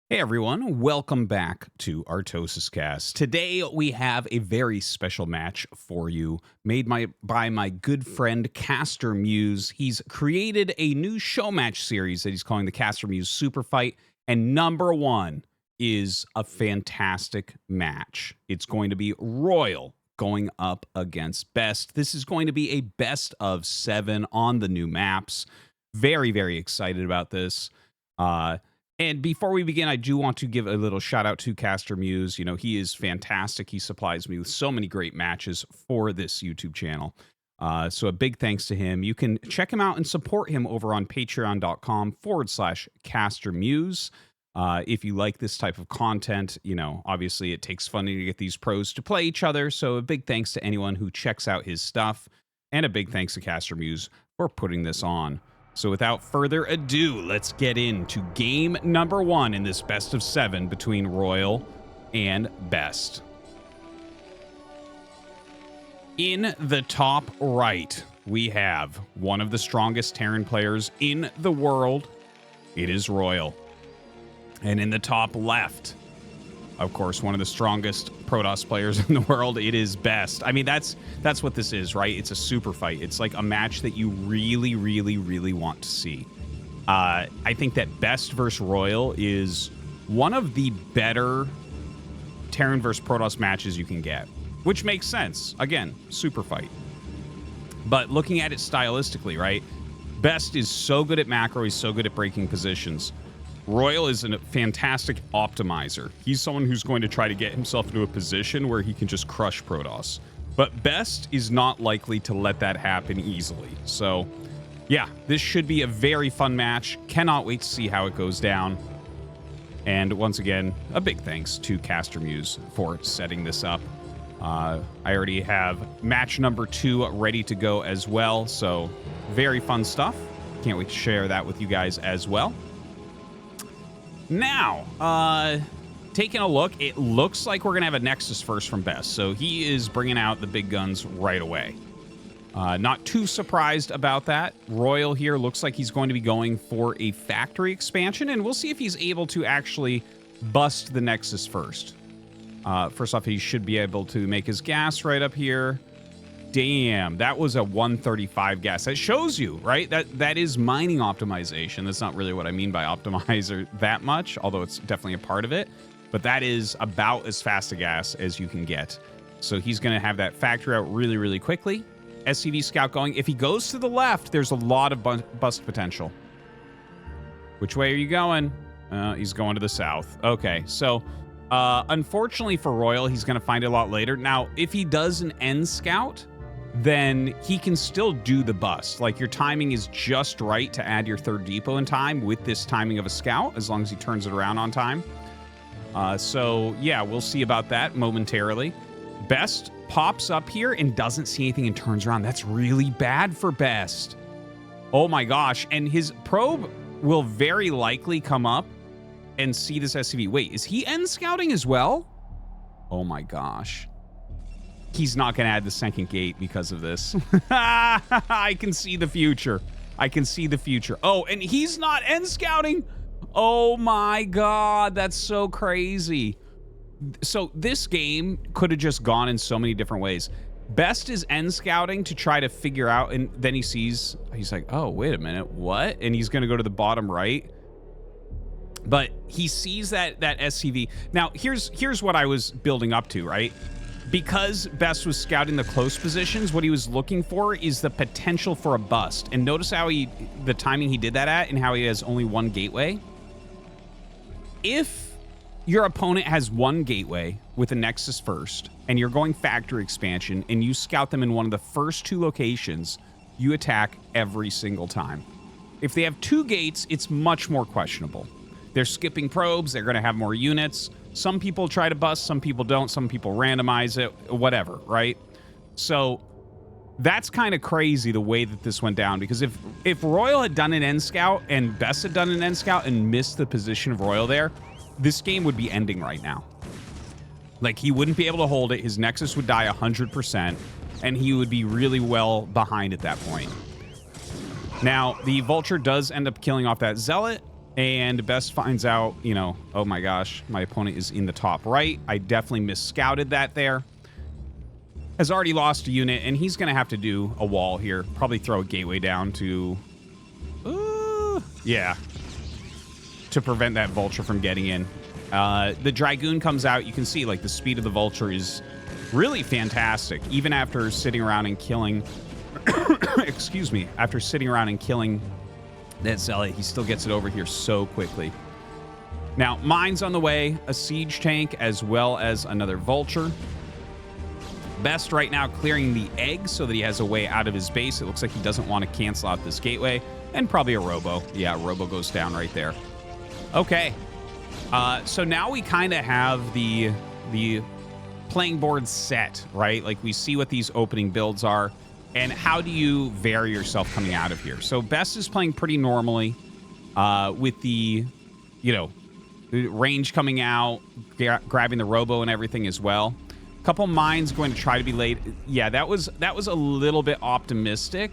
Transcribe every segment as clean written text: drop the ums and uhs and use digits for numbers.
Hey everyone, welcome back to ArtosisCasts. Today we have a very special match for you made by my good friend CasterMuse. He's created a new show match series that he's calling the CasterMuse SuperFight, and number one is a fantastic match. It's going to be RoyaL going up against Best. This is going to be a best of 7 on the new maps. Very, very excited about this. And before we begin, I do want to give a little shout out to CasterMuse. You know, he is fantastic. He supplies me with so many great matches for this YouTube channel. So a big thanks to him. You can check him out and support him over on patreon.com/CasterMuse. If you like this type of content, you know, obviously it takes funding to get these pros to play each other. So a big thanks to anyone who checks out his stuff. And a big thanks to CasterMuse for putting this on. So without further ado, let's get into game number 1 in this best of 7 between RoyaL and Best. In the top right, we have one of the strongest Terran players in the world. It is RoyaL. And in the top left, of course, one of the strongest Protoss players in the world, it is Best. I mean, that's what this is, right? It's a super fight. It's like a match that you really, really, really want to see. I think that Best versus RoyaL is one of the better Terran versus Protoss matches you can get, which makes sense. Again, super fight. But looking at it stylistically, right? Best is so good at macro. He's so good at breaking positions. RoyaL is a fantastic optimizer. He's someone who's going to try to get himself into a position where he can just crush Protoss. But Best is not likely to let that happen easily. So, yeah, this should be a very fun match. Cannot wait to see how it goes down. And once again, a big thanks to CasterMuse for setting this up. I already have match number 2 ready to go as well. So, very fun stuff. Can't wait to share that with you guys as well. Now, taking a look, it looks like we're going to have a Nexus first from Best. So he is bringing out the big guns right away. Not too surprised about that. RoyaL here looks like he's going to be going for a factory expansion, and we'll see if he's able to actually bust the Nexus first. First off, he should be able to make his gas right up here. Damn, that was a 135 gas. That shows you, right? That is mining optimization. That's not really what I mean by optimizer that much, although it's definitely a part of it. But that is about as fast a gas as you can get. So he's going to have that factory out really, really quickly. SCV scout going. If he goes to the left, there's a lot of bust potential. Which way are you going? He's going to the south. Okay, so unfortunately for RoyaL, he's going to find it a lot later. Now, if he does an end scout, then he can still do the bust. Like, your timing is just right to add your third depot in time with this timing of a scout, as long as he turns it around on time. So, yeah, we'll see about that momentarily. Best pops up here and doesn't see anything and turns around. That's really bad for Best. Oh, my gosh. And his probe will very likely come up and see this SCV. Wait, is he end scouting as well? Oh, my gosh. He's not going to add the second gate because of this. I can see the future. I can see the future. Oh, and he's not end scouting. Oh my God, that's so crazy. So this game could have just gone in so many different ways. Best is end scouting to try to figure out, and then he's like, oh, wait a minute, what? And he's going to go to the bottom right. But he sees that SCV. Now, here's what I was building up to, right? Because Best was scouting the close positions, what he was looking for is the potential for a bust. And notice how the timing he did that at and how he has only one gateway. If your opponent has one gateway with a Nexus first, and you're going factory expansion, and you scout them in one of the first 2 locations, you attack every single time. If they have 2 gates, it's much more questionable. They're skipping probes, they're going to have more units. Some people try to bust, some people don't, some people randomize it, whatever, right? So that's kind of crazy the way that this went down, because if RoyaL had done an end scout and Best had done an end scout and missed the position of RoyaL there, this game would be ending right now. Like, he wouldn't be able to hold it, his Nexus would die 100%, and he would be really well behind at that point. Now, the Vulture does end up killing off that Zealot. And Best finds out, you know, oh my gosh, my opponent is in the top right. I definitely misscouted that there. Has already lost a unit, and he's going to have to do a wall here. Probably throw a gateway down to... yeah. To prevent that vulture from getting in. The Dragoon comes out. You can see, like, the speed of the vulture is really fantastic. Even after sitting around and killing... excuse me. After sitting around and killing that Zealot, he still gets it over here so quickly. Now, mine's on the way. A siege tank as well as another vulture. Best right now clearing the egg so that he has a way out of his base. It looks like he doesn't want to cancel out this gateway. And probably a Robo. Yeah, Robo goes down right there. Okay. So now we kind of have the playing board set, right? Like, we see what these opening builds are. And how do you vary yourself coming out of here? So Best is playing pretty normally with the, you know, range coming out, grabbing the Robo and everything as well. Couple mines going to try to be laid. Yeah, that was a little bit optimistic.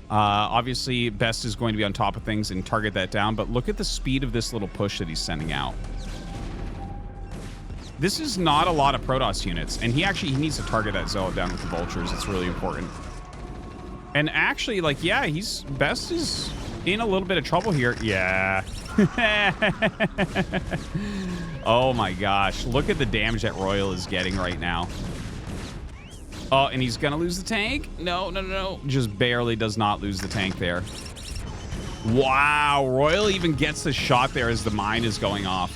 Obviously, Best is going to be on top of things and target that down, but look at the speed of this little push that he's sending out. This is not a lot of Protoss units, and he needs to target that Zealot down with the vultures. It's really important. And actually, like, yeah, Best is in a little bit of trouble here. Yeah. Oh my gosh. Look at the damage that RoyaL is getting right now. Oh, and he's going to lose the tank? No. Just barely does not lose the tank there. Wow. RoyaL even gets the shot there as the mine is going off.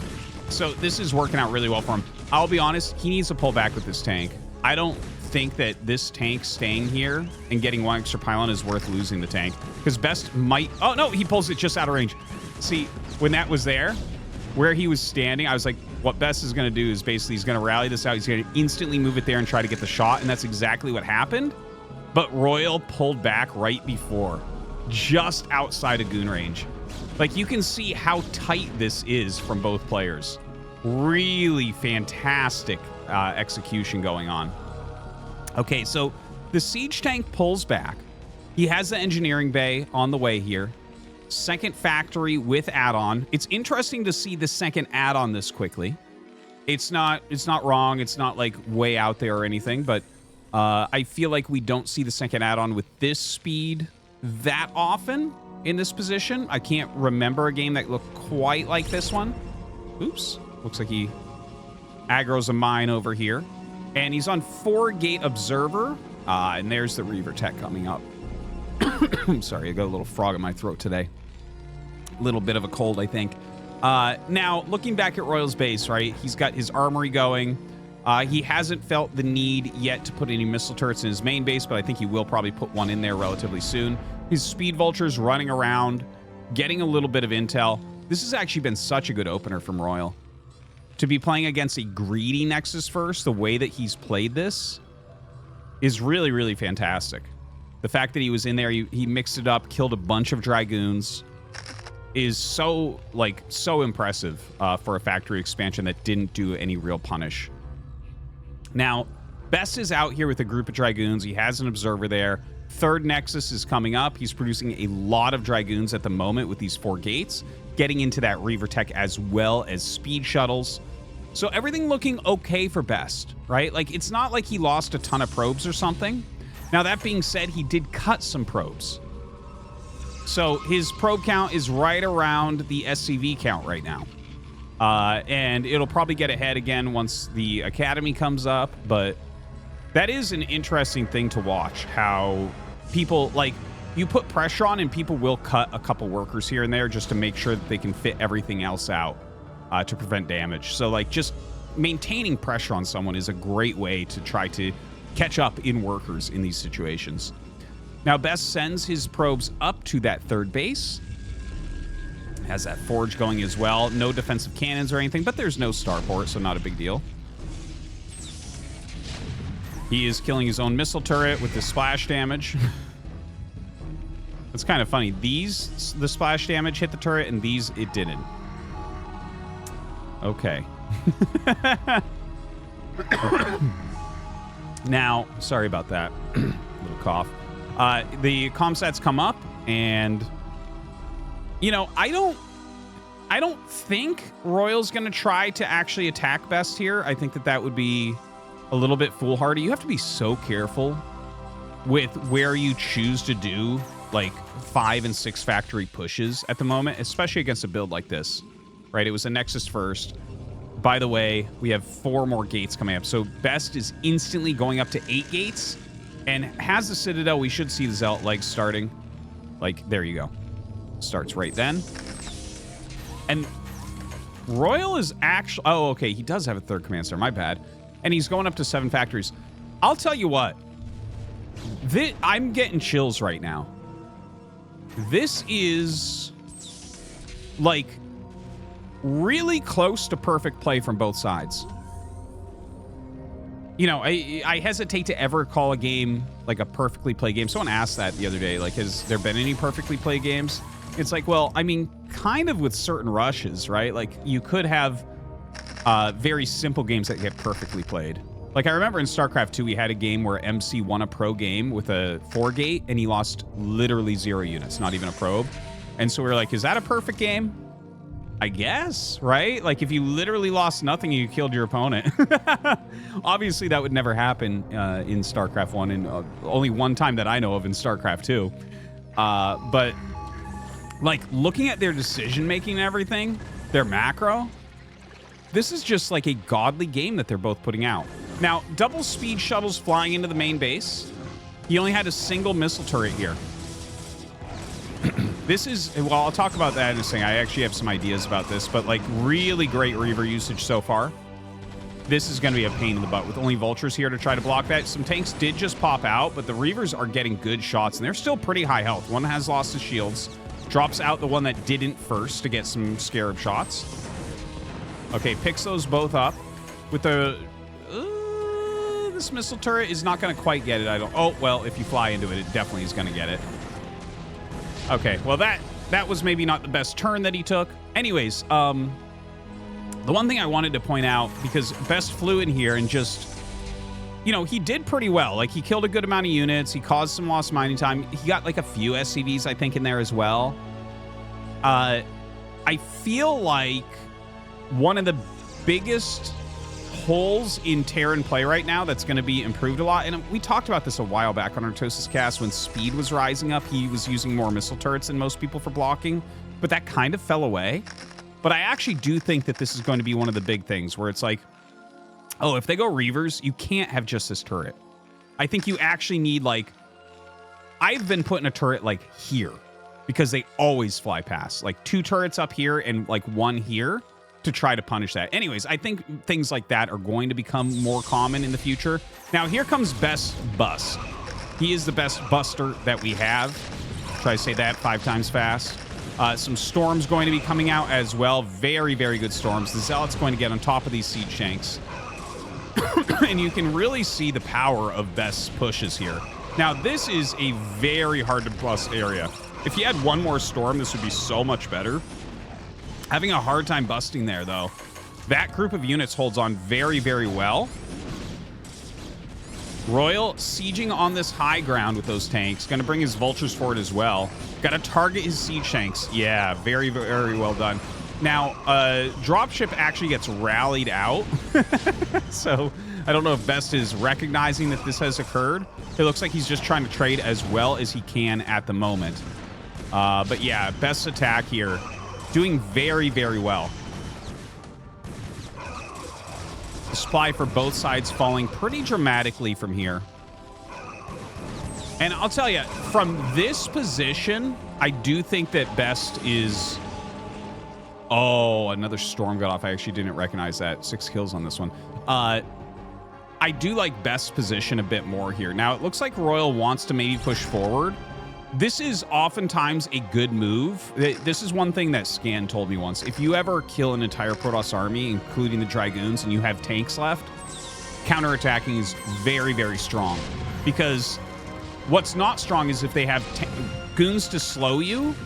So this is working out really well for him. I'll be honest, he needs to pull back with this tank. I don't think that this tank staying here and getting one extra pylon is worth losing the tank. Because Best might... Oh, no, he pulls it just out of range. See, when that was there, where he was standing, I was like, what Best is going to do is basically he's going to rally this out. He's going to instantly move it there and try to get the shot, and that's exactly what happened. But RoyaL pulled back right before, just outside of goon range. Like, you can see how tight this is from both players. Really fantastic execution going on. Okay, so the siege tank pulls back. He has the engineering bay on the way here. Second factory with add-on. It's interesting to see the second add-on this quickly. It's not wrong. It's not like way out there or anything, but I feel like we don't see the second add-on with this speed that often in this position. I can't remember a game that looked quite like this one. Oops. Looks like he aggro's a mine over here. And he's on 4-gate observer. And there's the Reaver Tech coming up. I'm sorry, I got a little frog in my throat today. A little bit of a cold, I think. Now, looking back at RoyaL's base, right? He's got his armory going. He hasn't felt the need yet to put any missile turrets in his main base, but I think he will probably put one in there relatively soon. His speed vultures running around, getting a little bit of intel. This has actually been such a good opener from RoyaL. To be playing against a greedy Nexus first, the way that he's played this is really, really fantastic. The fact that he was in there, he mixed it up, killed a bunch of Dragoons, is so impressive for a factory expansion that didn't do any real punish. Now, Best is out here with a group of Dragoons. He has an observer there. Third Nexus is coming up. He's producing a lot of Dragoons at the moment with these 4 gates, getting into that Reaver Tech as well as speed shuttles. So everything looking okay for Best, right? Like, it's not like he lost a ton of probes or something. Now, that being said, he did cut some probes. So his probe count is right around the SCV count right now. And it'll probably get ahead again once the Academy comes up. But that is an interesting thing to watch, how people, like, you put pressure on and people will cut a couple workers here and there just to make sure that they can fit everything else out to prevent damage. So, like, just maintaining pressure on someone is a great way to try to catch up in workers in these situations. Now, Best sends his probes up to that third base. Has that forge going as well. No defensive cannons or anything, but there's no starport, so not a big deal. He is killing his own missile turret with the splash damage. It's kind of funny. The splash damage hit the turret, and these, it didn't. Okay. Now, sorry about that. Little cough. The comsats come up, and, you know, I don't I don't think RoyaL's going to try to actually attack Best here. I think that would be a little bit foolhardy. You have to be so careful with where you choose to do like 5 and 6 factory pushes at the moment, especially against a build like this, right? It was a Nexus first. By the way, we have 4 more gates coming up. So Best is instantly going up to 8 gates and has the Citadel. We should see the Zealot legs starting. Like, there you go. Starts right then. And RoyaL is actually... Oh, okay. He does have a 3rd command center. My bad. And he's going up to 7 factories. I'll tell you what. I'm getting chills right now. This is... like... really close to perfect play from both sides. You know, I hesitate to ever call a game like a perfectly played game. Someone asked that the other day, like, has there been any perfectly played games? It's like, well, I mean, kind of with certain rushes, right? Like, you could have very simple games that get perfectly played. Like, I remember in StarCraft 2, we had a game where MC won a pro game with a 4-gate, and he lost literally 0 units, not even a probe. And so we were like, is that a perfect game? I guess, right? Like, if you literally lost nothing and you killed your opponent. Obviously, that would never happen in StarCraft 1, and only one time that I know of in StarCraft 2. But, like, looking at their decision-making and everything, their macro, this is just like a godly game that they're both putting out. Now, double speed shuttles flying into the main base. He only had a single missile turret here. This is, well, I'll talk about that in a second. I actually have some ideas about this, but like really great Reaver usage so far. This is going to be a pain in the butt with only Vultures here to try to block that. Some tanks did just pop out, but the Reavers are getting good shots, and they're still pretty high health. One has lost his shields. Drops out the one that didn't first to get some Scarab shots. Okay, picks those both up. With the... this missile turret is not going to quite get it, I don't... Oh, well, if you fly into it, it definitely is going to get it. Okay, well, that was maybe not the best turn that he took. Anyways, the one thing I wanted to point out, because Best flew in here and just, you know, he did pretty well. Like, he killed a good amount of units. He caused some lost mining time. He got, like, a few SCVs, I think, in there as well. I feel like one of the biggest holes in Terran play right now that's going to be improved a lot, and we talked about this a while back on ArtosisCasts when speed was rising up. He was using more missile turrets than most people for blocking, but that kind of fell away. But I actually do think that this is going to be one of the big things where it's like, oh, if they go Reavers, you can't have just this turret. I think you actually need, like, I've been putting a turret like here because they always fly past, like 2 turrets up here and like 1 here to try to punish that. Anyways, I think things like that are going to become more common in the future. Now, here comes Best Bust. He is the best buster that we have. Try to say that 5 times fast. Some storms going to be coming out as well. Very, very good storms. The Zealot's going to get on top of these siege shanks. And you can really see the power of Best's pushes here. Now, this is a very hard to bust area. If you had 1 more storm, this would be so much better. Having a hard time busting there, though. That group of units holds on very, very well. RoyaL sieging on this high ground with those tanks. Going to bring his Vultures forward as well. Got to target his siege tanks. Yeah, very, very well done. Now, dropship actually gets rallied out. So, I don't know if Best is recognizing that this has occurred. It looks like he's just trying to trade as well as he can at the moment. But yeah, Best's attack here. Doing very, very well. The supply for both sides falling pretty dramatically from here. And I'll tell you, from this position, I do think that Best is... Oh, another storm got off. I actually didn't recognize that. 6 kills on this one. I do like Best's position a bit more here. Now, it looks like RoyaL wants to maybe push forward. This is oftentimes a good move. This is one thing that Scan told me once. If you ever kill an entire Protoss army, including the Dragoons, and you have tanks left, counterattacking is very, very strong. Because what's not strong is if they have goons to slow you,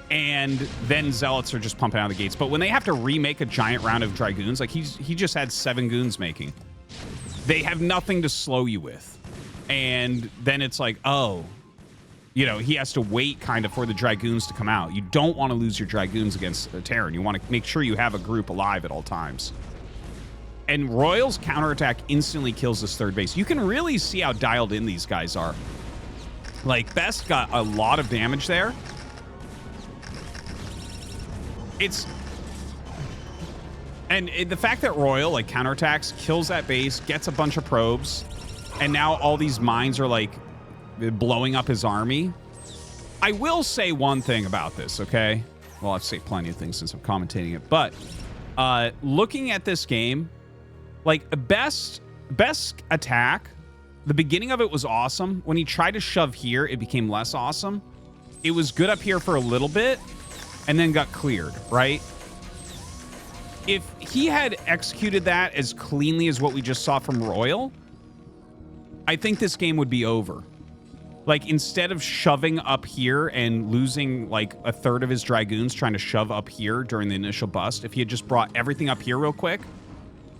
and then Zealots are just pumping out of the gates. But when they have to remake a giant round of Dragoons, like he just had 7 goons making, they have nothing to slow you with. And then it's like, oh... you know, he has to wait kind of for the Dragoons to come out. You don't want to lose your Dragoons against a Terran. You want to make sure you have a group alive at all times. And RoyaL's counterattack instantly kills this third base. You can really see how dialed in these guys are. Like, Best got a lot of damage there. And the fact that RoyaL, like, counterattacks, kills that base, gets a bunch of probes, and now all these mines are, like, blowing up his army. I will say one thing about this, okay? Well, I've said plenty of things since I'm commentating it, but looking at this game, like, best attack, the beginning of it was awesome. When he tried to shove here, it became less awesome. It was good up here for a little bit, and then got cleared, right? If he had executed that as cleanly as what we just saw from RoyaL, I think this game would be over. Like, instead of shoving up here and losing, like, a third of his Dragoons trying to shove up here during the initial bust, if he had just brought everything up here real quick,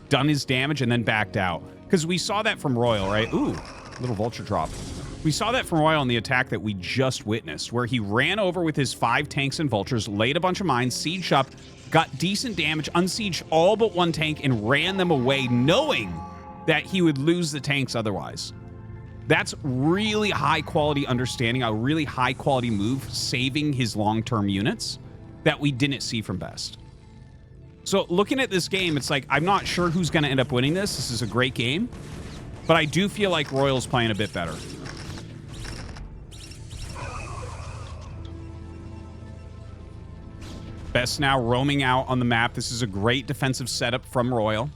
done his damage, and then backed out. Because we saw that from RoyaL, right? Ooh, little vulture drop. We saw that from RoyaL in the attack that we just witnessed, where he ran over with his 5 tanks and vultures, laid a bunch of mines, sieged up, got decent damage, unsieged all but 1 tank, and ran them away, knowing that he would lose the tanks otherwise. That's really high-quality understanding, a really high-quality move, saving his long-term units that we didn't see from Best. So looking at this game, it's like, I'm not sure who's going to end up winning this. This is a great game, but I do feel like RoyaL's playing a bit better. Best now roaming out on the map. This is a great defensive setup from RoyaL.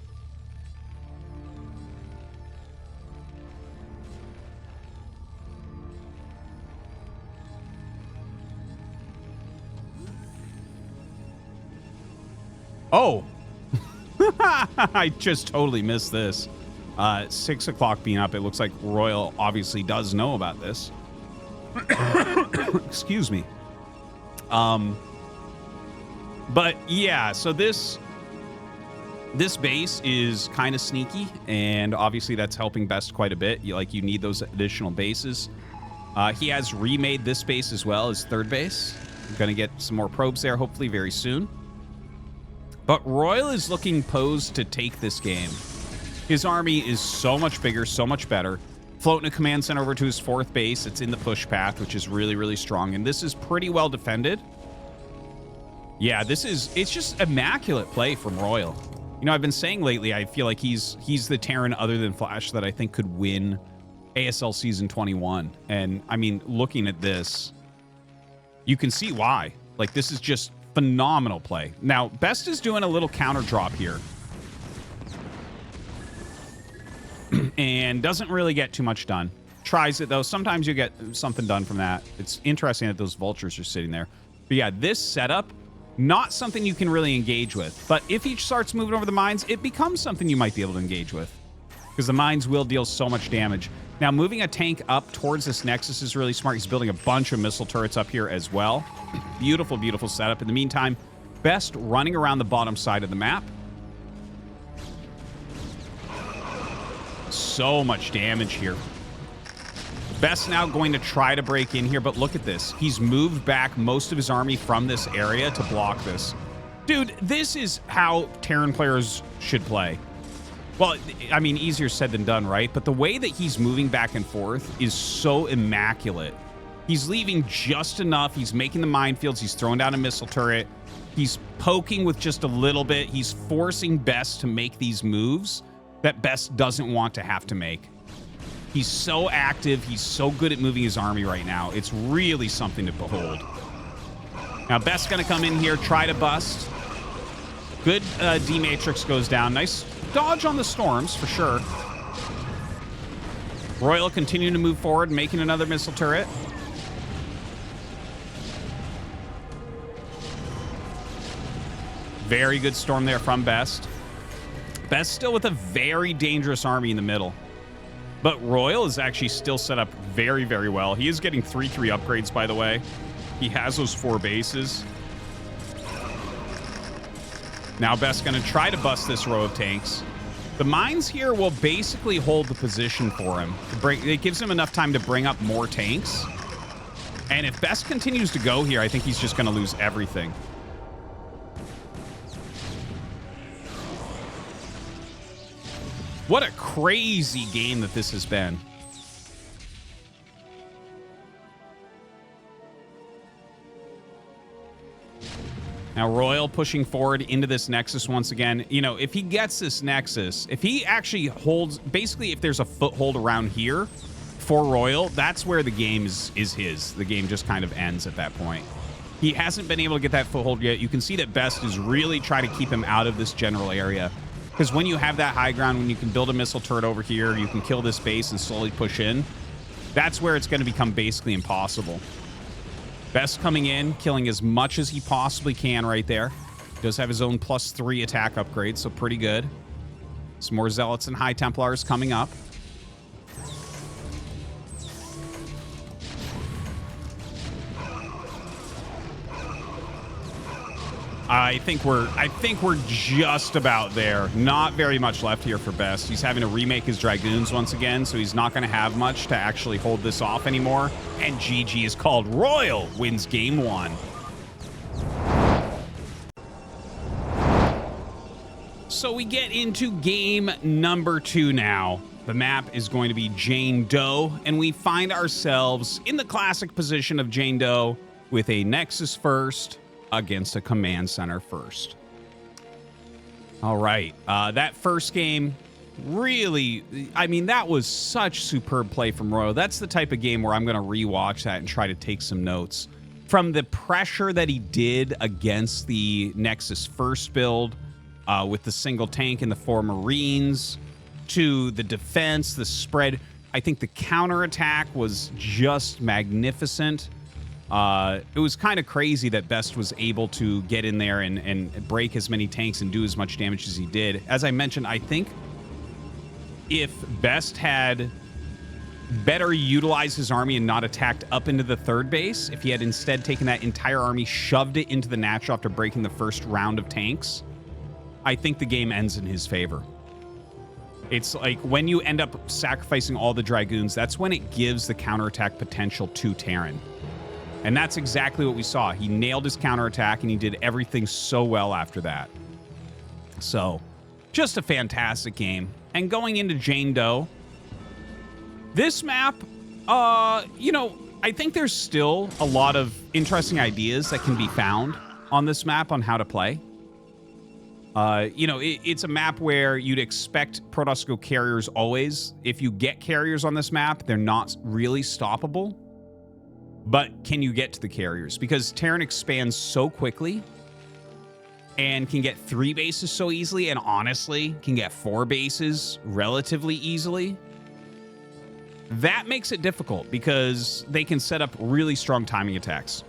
Oh, I just totally missed this. 6 o'clock being up. It looks like RoyaL obviously does know about this. Excuse me. But yeah, so this base is kind of sneaky, and obviously that's helping Best quite a bit. You need those additional bases. He has remade this base as well as third base. I'm gonna get some more probes there, hopefully very soon. But RoyaL is looking posed to take this game. His army is so much bigger, so much better. Floating a command center over to his 4th base. It's in the push path, which is really, really strong. And this is pretty well defended. Yeah, it's just immaculate play from RoyaL. You know, I've been saying lately, I feel like he's the Terran other than Flash that I think could win ASL Season 21. And, I mean, looking at this, you can see why. Like, this is just phenomenal play. Now, Best is doing a little counter drop here. And doesn't really get too much done. Tries it, though. Sometimes you get something done from that. It's interesting that those vultures are sitting there. But yeah, this setup, not something you can really engage with. But if he starts moving over the mines, it becomes something you might be able to engage with. Because the mines will deal so much damage. Now, moving a tank up towards this Nexus is really smart. He's building a bunch of missile turrets up here as well. Beautiful, beautiful setup. In the meantime, Best running around the bottom side of the map. So much damage here. Best now going to try to break in here, but look at this. He's moved back most of his army from this area to block this. Dude, this is how Terran players should play. Well, I mean, easier said than done, right? But the way that he's moving back and forth is so immaculate. He's leaving just enough. He's making the minefields. He's throwing down a missile turret. He's poking with just a little bit. He's forcing Best to make these moves that Best doesn't want to have to make. He's so active. He's so good at moving his army right now. It's really something to behold. Now, Best's going to come in here, try to bust. Good D-Matrix goes down. Nice dodge on the storms, for sure. RoyaL continuing to move forward, making another missile turret. Very good storm there from Best. Best still with a very dangerous army in the middle. But RoyaL is actually still set up very, very well. He is getting 3-3 upgrades, by the way. He has those 4 bases. Now Best's going to try to bust this row of tanks. The mines here will basically hold the position for him. It gives him enough time to bring up more tanks. And if Best continues to go here, I think he's just going to lose everything. What a crazy game that this has been. Now, RoyaL pushing forward into this Nexus once again. You know, if he gets this Nexus, if he actually holds, basically, if there's a foothold around here for RoyaL, that's where the game is his. The game just kind of ends at that point. He hasn't been able to get that foothold yet. You can see that Best is really trying to keep him out of this general area. Because when you have that high ground, when you can build a missile turret over here, you can kill this base and slowly push in, that's where it's going to become basically impossible. Best coming in, killing as much as he possibly can right there. Does have his own +3 attack upgrade, so pretty good. Some more Zealots and High Templars coming up. I think we're just about there. Not very much left here for Best. He's having to remake his Dragoons once again, so he's not going to have much to actually hold this off anymore. And GG is called. RoyaL wins game 1. So we get into game number 2 now. The map is going to be Jane Doe, and we find ourselves in the classic position of Jane Doe with a Nexus first against a command center first. All right. That first game, really, I mean, that was such superb play from RoyaL. That's the type of game where I'm going to rewatch that and try to take some notes. From the pressure that he did against the Nexus first build with the single tank and the 4 Marines, to the defense, the spread. I think the counterattack was just magnificent. It was kind of crazy that Best was able to get in there and break as many tanks and do as much damage as he did. As I mentioned, I think if Best had better utilized his army and not attacked up into the 3rd base, if he had instead taken that entire army, shoved it into the natural after breaking the first round of tanks, I think the game ends in his favor. It's like when you end up sacrificing all the Dragoons, that's when it gives the counterattack potential to Terran. And that's exactly what we saw. He nailed his counterattack, and he did everything so well after that. So, just a fantastic game. And going into Jane Doe, this map, you know, I think there's still a lot of interesting ideas that can be found on this map on how to play. You know, it's a map where you'd expect Protoss to go carriers always. If you get carriers on this map, they're not really stoppable. But can you get to the carriers? Because Terran expands so quickly and can get 3 bases so easily, and honestly can get 4 bases relatively easily. That makes it difficult because they can set up really strong timing attacks.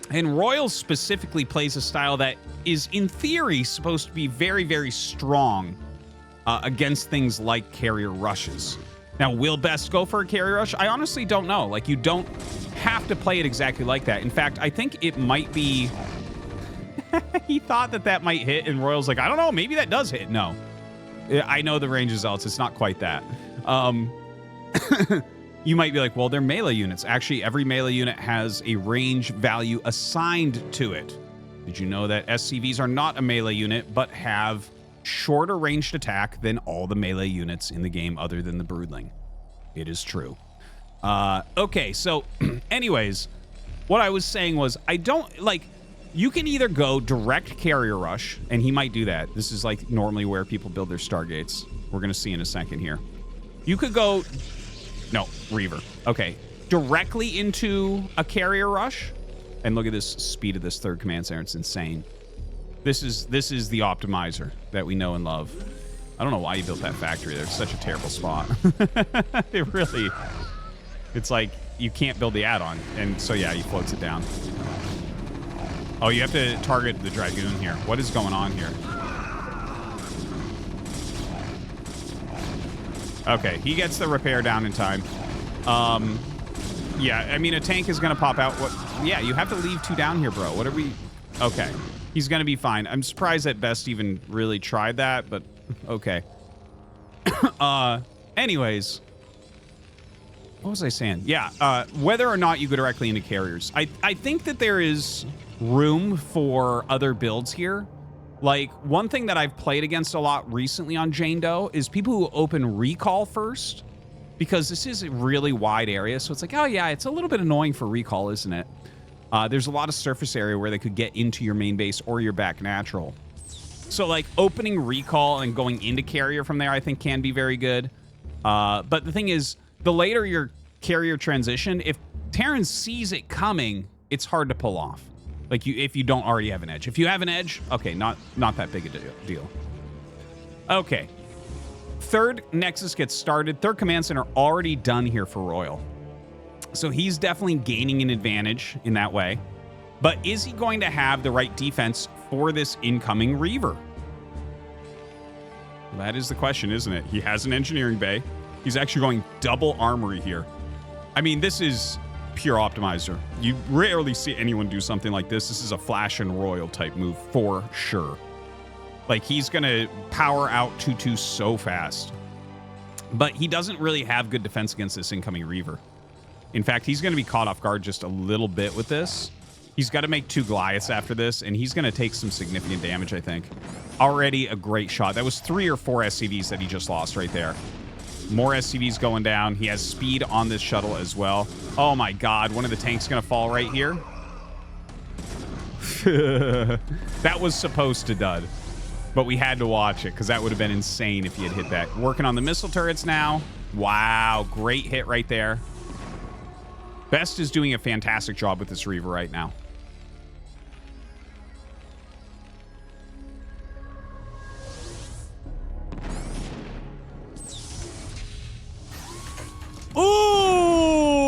And RoyaL specifically plays a style that is, in theory, supposed to be very, very strong against things like carrier rushes. Now, will Best go for a carrier rush? I honestly don't know. Like, you don't have to play it exactly like that. In fact, I think it might be... He thought that might hit, and RoyaL's like, I don't know, maybe that does hit. No. I know the range is Zealots. It's not quite that. You might be like, well, they're melee units. Actually, every melee unit has a range value assigned to it. Did you know that SCVs are not a melee unit, but have shorter ranged attack than all the melee units in the game other than the Broodling? It is true. Okay, so anyways, what I was saying was, I don't, like, you can either go direct carrier rush, and he might do that. This is like normally where people build their Stargates. We're going to see in a second here. You could go... No, Reaver. Okay. Directly into a carrier rush. And look at this speed of this 3rd command center. It's insane. This is the optimizer that we know and love. I don't know why you built that factory there. It's such a terrible spot. It really... It's like you can't build the add-on. And so, yeah, he floats it down. Oh, you have to target the Dragoon here. What is going on here? Okay, he gets the repair down in time. Yeah, I mean, a tank is going to pop out. What? Yeah, you have to leave 2 down here, bro. What are we... Okay, he's going to be fine. I'm surprised that Best even really tried that, but okay. Anyways, What was I saying? Yeah, whether or not you go directly into carriers. I think that there is room for other builds here. Like, one thing that I've played against a lot recently on Jane Doe is people who open recall first, because this is a really wide area. So it's like, oh yeah, it's a little bit annoying for recall, isn't it? There's a lot of surface area where they could get into your main base or your back natural. So like opening recall and going into carrier from there, I think can be very good. But the thing is, the later your carrier transition, if Terran sees it coming, it's hard to pull off. Like if you don't already have an edge. If you have an edge, okay, not that big a deal. Okay. Third Nexus gets started. Third command center already done here for Royal. So he's definitely gaining an advantage in that way. But is he going to have the right defense for this incoming Reaver? That is the question, isn't it? He has an engineering bay. He's actually going double armory here. I mean, this is pure optimizer. You rarely see anyone do something like this. This is a Flash and Royal type move for sure. Like, he's going to power out 2-2 so fast. But he doesn't really have good defense against this incoming Reaver. In fact, he's going to be caught off guard just a little bit with this. He's got to make 2 Goliaths after this, and he's going to take some significant damage, I think. Already a great shot. That was 3 or 4 SCVs that he just lost right there. More SCVs going down. He has speed on this shuttle as well. Oh my god, one of the tanks going to fall right here. That was supposed to dud. But we had to watch it, because that would have been insane if he had hit that. Working on the missile turrets now. Wow, great hit right there. Best is doing a fantastic job with this Reaver right now. Ooh!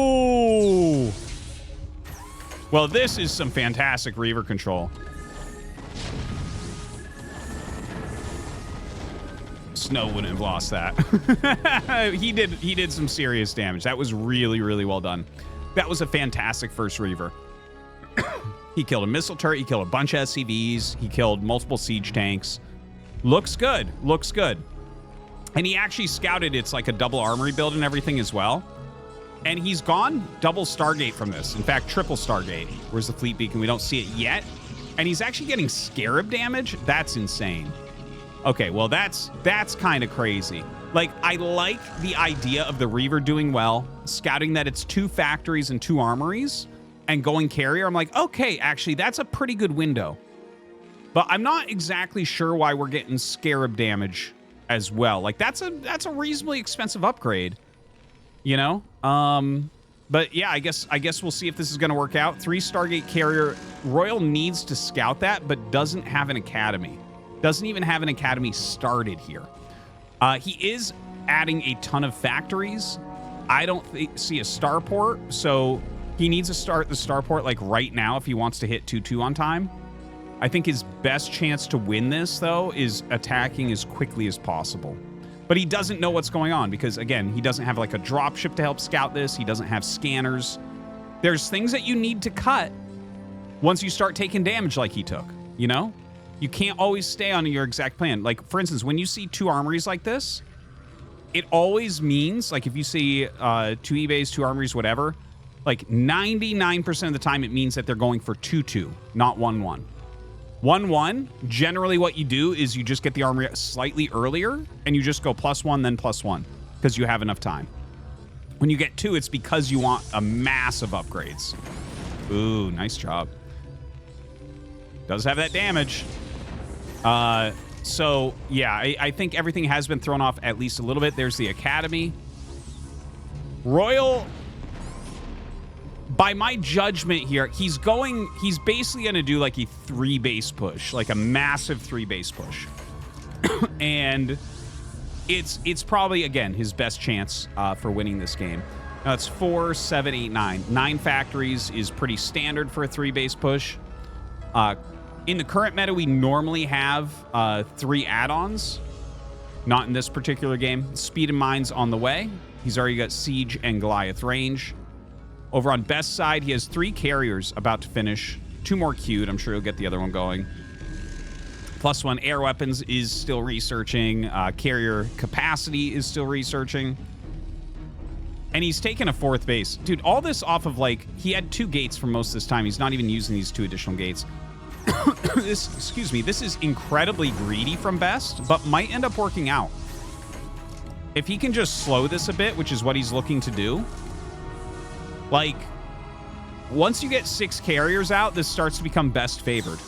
Well, this is some fantastic Reaver control. Snow wouldn't have lost that. He did some serious damage. That was really, really well done. That was a fantastic first Reaver. He killed a missile turret. He killed a bunch of SCVs. He killed multiple siege tanks. Looks good. Looks good. And he actually scouted it's like a double armory build and everything as well. And he's gone double Stargate from this. In fact, triple Stargate. Where's the fleet beacon? We don't see it yet. And he's actually getting Scarab damage. That's insane. Okay, well, that's kind of crazy. Like, I like the idea of the Reaver doing well, scouting that it's 2 factories and 2 armories, and going carrier. I'm like, okay, actually, that's a pretty good window. But I'm not exactly sure why we're getting Scarab damage as well. Like, that's a reasonably expensive upgrade, you know? But yeah, I guess we'll see if this is going to work out. 3 Stargate carrier. Royal needs to scout that, but doesn't have an academy. Doesn't even have an academy started here. He is adding a ton of factories. I don't see a starport, so he needs to start the starport like right now if he wants to hit 2-2 on time. I think his best chance to win this, though, is attacking as quickly as possible. But he doesn't know what's going on because, again, he doesn't have like a dropship to help scout this. He doesn't have scanners. There's things that you need to cut once you start taking damage like he took, you know? You can't always stay on your exact plan. Like, for instance, when you see 2 armories like this, it always means, like, if you see 2 eBays, 2 armories, whatever, like 99% of the time it means that they're going for 2-2, not 1-1. 1-1, generally what you do is you just get the armory slightly earlier, and you just go +1, then +1, because you have enough time. When you get 2, it's because you want a massive upgrades. Ooh, nice job. Does have that damage. So, yeah, I think everything has been thrown off at least a little bit. There's the Academy. Royal, by my judgment here, he's basically going to do like a 3 base push, like a massive 3 base push. And it's probably, again, his best chance for winning this game. Now, it's 4, 7, 8, 9. 9 factories is pretty standard for a 3 base push. In the current meta, we normally have 3 add-ons. Not in this particular game. Speed and Mines on the way. He's already got Siege and Goliath range. Over on Best's side, he has 3 carriers about to finish. 2 more queued. I'm sure he'll get the other one going. +1 air weapons is still researching. Carrier capacity is still researching. And he's taken a 4th base. Dude, all this off of, like, he had 2 gates for most of this time. He's not even using these 2 additional gates. Excuse me, this is incredibly greedy from Best, but might end up working out. If he can just slow this a bit, which is what he's looking to do, like, once you get 6 carriers out, this starts to become Best favored.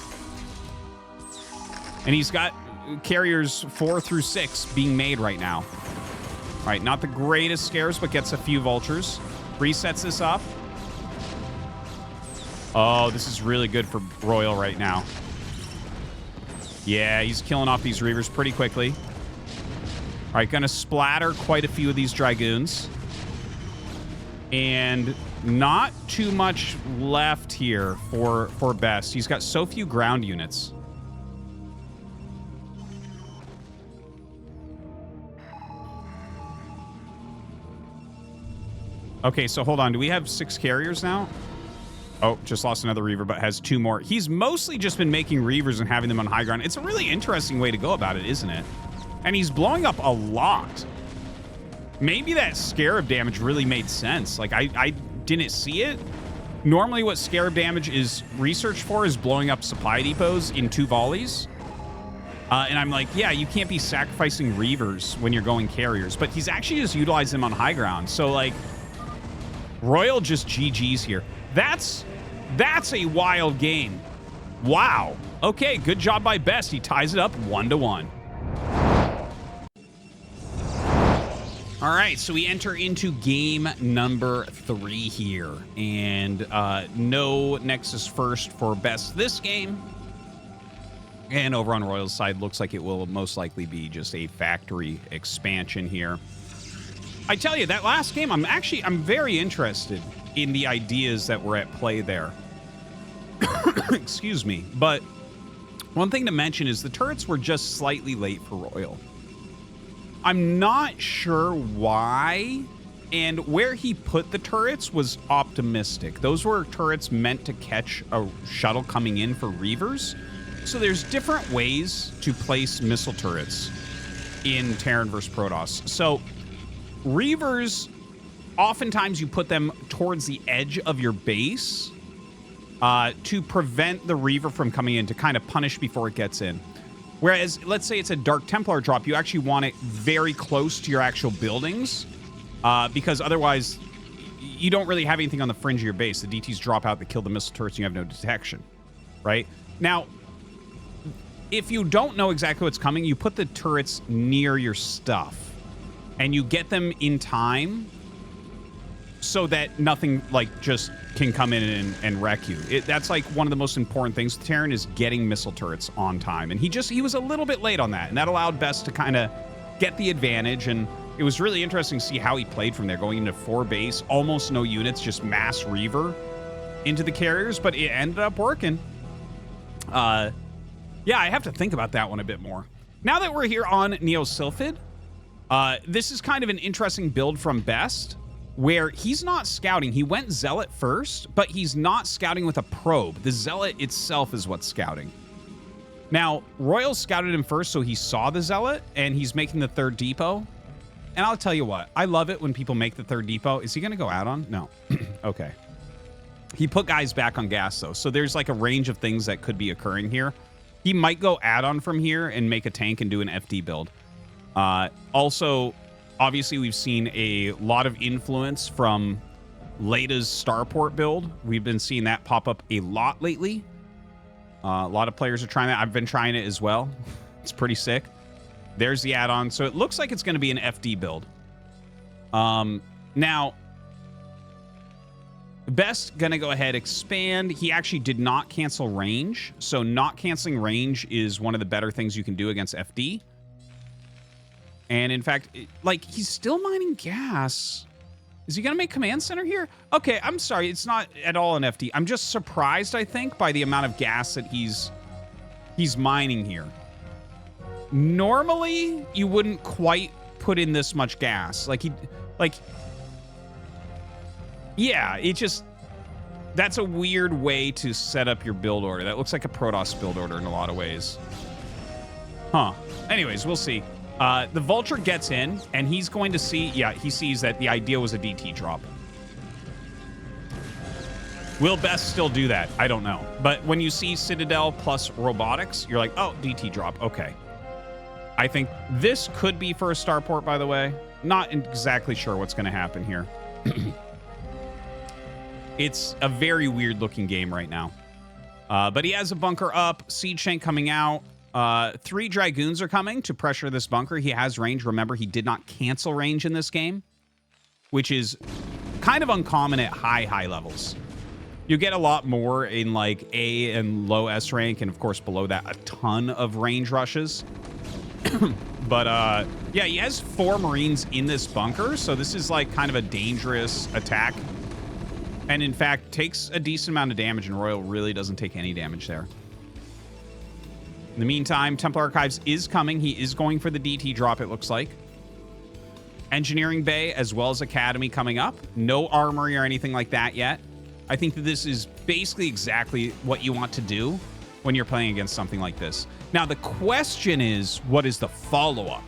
And he's got carriers 4 through 6 being made right now. All right, not the greatest scares, but gets a few vultures. Resets this up. Oh, this is really good for RoyaL right now. Yeah, he's killing off these Reavers pretty quickly. All right, gonna splatter quite a few of these Dragoons. And not too much left here for Best. He's got so few ground units. Okay, so hold on. Do we have 6 carriers now? Oh, just lost another Reaver, but has 2 more. He's mostly just been making Reavers and having them on high ground. It's a really interesting way to go about it, isn't it? And he's blowing up a lot. Maybe that Scarab damage really made sense. Like, I didn't see it. Normally what Scarab damage is researched for is blowing up supply depots in 2 volleys. And I'm like, yeah, you can't be sacrificing Reavers when you're going carriers. But he's actually just utilizing them on high ground. So, like, RoyaL just GG's here. That's a wild game. Wow. Okay, good job by Best. He ties it up 1-1. All right, so we enter into game number 3 here. And no Nexus first for Best this game. And over on RoyaL's side, looks like it will most likely be just a factory expansion here. I tell you, that last game, I'm very interested in the ideas that were at play there. Excuse me. But one thing to mention is the turrets were just slightly late for RoyaL. I'm not sure why, and where he put the turrets was optimistic. Those were turrets meant to catch a shuttle coming in for Reavers. So there's different ways to place missile turrets in Terran vs. Protoss. So Reavers, oftentimes you put them towards the edge of your base to prevent the Reaver from coming in, to kind of punish before it gets in. Whereas, let's say it's a Dark Templar drop, you actually want it very close to your actual buildings, because otherwise you don't really have anything on the fringe of your base. The DTs drop out, they kill the missile turrets, and you have no detection, right? Now, if you don't know exactly what's coming, you put the turrets near your stuff, and you get them in time so that nothing, like, just can come in and wreck you. That's, like, one of the most important things to Terran, is getting missile turrets on time. And he was a little bit late on that, and that allowed Best to kind of get the advantage. And it was really interesting to see how he played from there, going into 4 base, almost no units, just mass Reaver into the carriers, but it ended up working. Yeah, I have to think about that one a bit more. Now that we're here on Neo Sylphid, this is kind of an interesting build from Best, where he's not scouting. He went Zealot first, but he's not scouting with a probe. The Zealot itself is what's scouting. Now, RoyaL scouted him first, so he saw the Zealot, and he's making the 3rd depot. And I'll tell you what, I love it when people make the 3rd depot. Is he going to go add-on? No. Okay. He put guys back on gas, though, so there's like a range of things that could be occurring here. He might go add-on from here and make a tank and do an FD build. Also, obviously, we've seen a lot of influence from Leta's Starport build. We've been seeing that pop up a lot lately. A lot of players are trying that. I've been trying it as well. It's pretty sick. There's the add-on. So it looks like it's going to be an FD build. Now, Best going to go ahead, expand. He actually did not cancel range. So not canceling range is one of the better things you can do against FD. And in fact, like, he's still mining gas. Is he going to make command center here? Okay, I'm sorry. It's not at all an FD. I'm just surprised, I think, by the amount of gas that he's mining here. Normally, you wouldn't quite put in this much gas. Yeah, it just... That's a weird way to set up your build order. That looks like a Protoss build order in a lot of ways. Huh. Anyways, we'll see. The Vulture gets in, and he's going to see... Yeah, he sees that the idea was a DT drop. Will Best still do that? I don't know. But when you see Citadel plus Robotics, you're like, oh, DT drop. Okay. I think this could be for a starport, by the way. Not exactly sure what's going to happen here. It's a very weird-looking game right now. But he has a bunker up. Siege Tank coming out. 3 Dragoons are coming to pressure this bunker. He has range. Remember, he did not cancel range in this game, which is kind of uncommon at high levels. You get a lot more in like A and low S rank, and of course below that a ton of range rushes. But yeah, he has 4 Marines in this bunker, so this is like kind of a dangerous attack. And in fact, takes a decent amount of damage, and Royal really doesn't take any damage there. In the meantime, Templar Archives is coming. He is going for the DT drop, it looks like. Engineering Bay as well as Academy coming up. No armory or anything like that yet. I think that this is basically exactly what you want to do when you're playing against something like this. Now, the question is, what is the follow-up?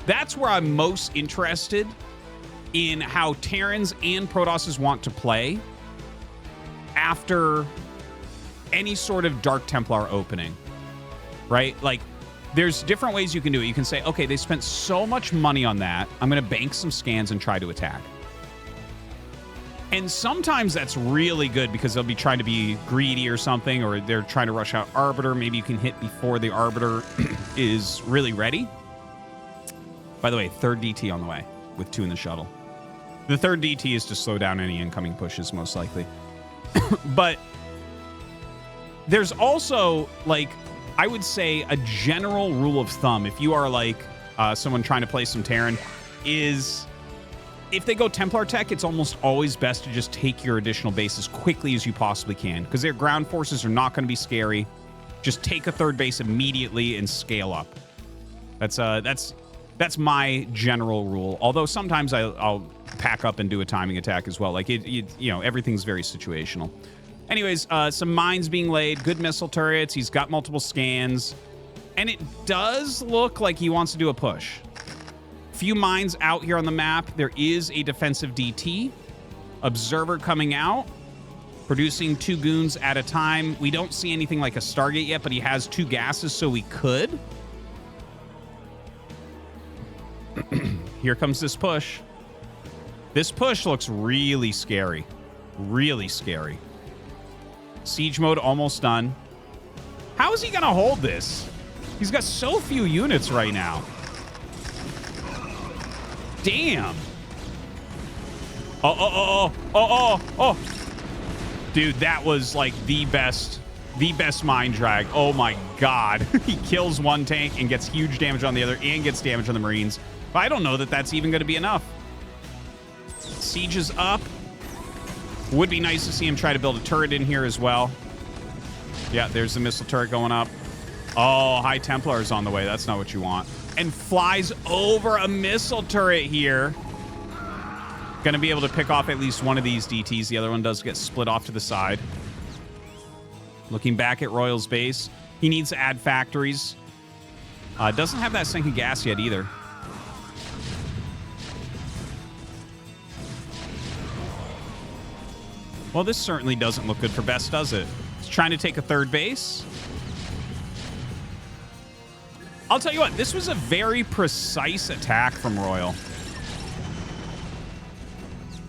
That's where I'm most interested in how Terrans and Protosses want to play after any sort of Dark Templar opening, right? Like, there's different ways you can do it. You can say, okay, they spent so much money on that. I'm going to bank some scans and try to attack. And sometimes that's really good because they'll be trying to be greedy or something, or they're trying to rush out Arbiter. Maybe you can hit before the Arbiter is really ready. By the way, 3rd DT on the way with 2 in the shuttle. The 3rd DT is to slow down any incoming pushes, most likely. But there's also, like, I would say a general rule of thumb, if you are like someone trying to play some Terran, is... if they go Templar tech, it's almost always best to just take your additional base as quickly as you possibly can, because their ground forces are not going to be scary. Just take a 3rd base immediately and scale up. That's my general rule. Although sometimes I'll pack up and do a timing attack as well. Like you know, everything's very situational. Anyways, some mines being laid, good missile turrets. He's got multiple scans, and it does look like he wants to do a push. Few mines out here on the map. There is a defensive DT. Observer coming out, producing 2 goons at a time. We don't see anything like a Stargate yet, but he has 2 gases, so we could. Here comes this push. This push looks really scary. Really scary. Siege mode almost done. How is he going to hold this? He's got so few units right now. Damn. Oh. Dude, that was like the best mine drag. Oh my God. He kills 1 tank and gets huge damage on the other and gets damage on the Marines. But I don't know that that's even going to be enough. Siege is up. Would be nice to see him try to build a turret in here as well. Yeah, there's the missile turret going up. Oh, High Templar is on the way. That's not what you want. And flies over a missile turret here. Gonna be able to pick off at least one of these DTs. The other one does get split off to the side. Looking back at Royal's base. He needs to add factories. Doesn't have that sink of gas yet either. Well, this certainly doesn't look good for Best, does it? He's trying to take a 3rd base. I'll tell you what, this was a very precise attack from Royal.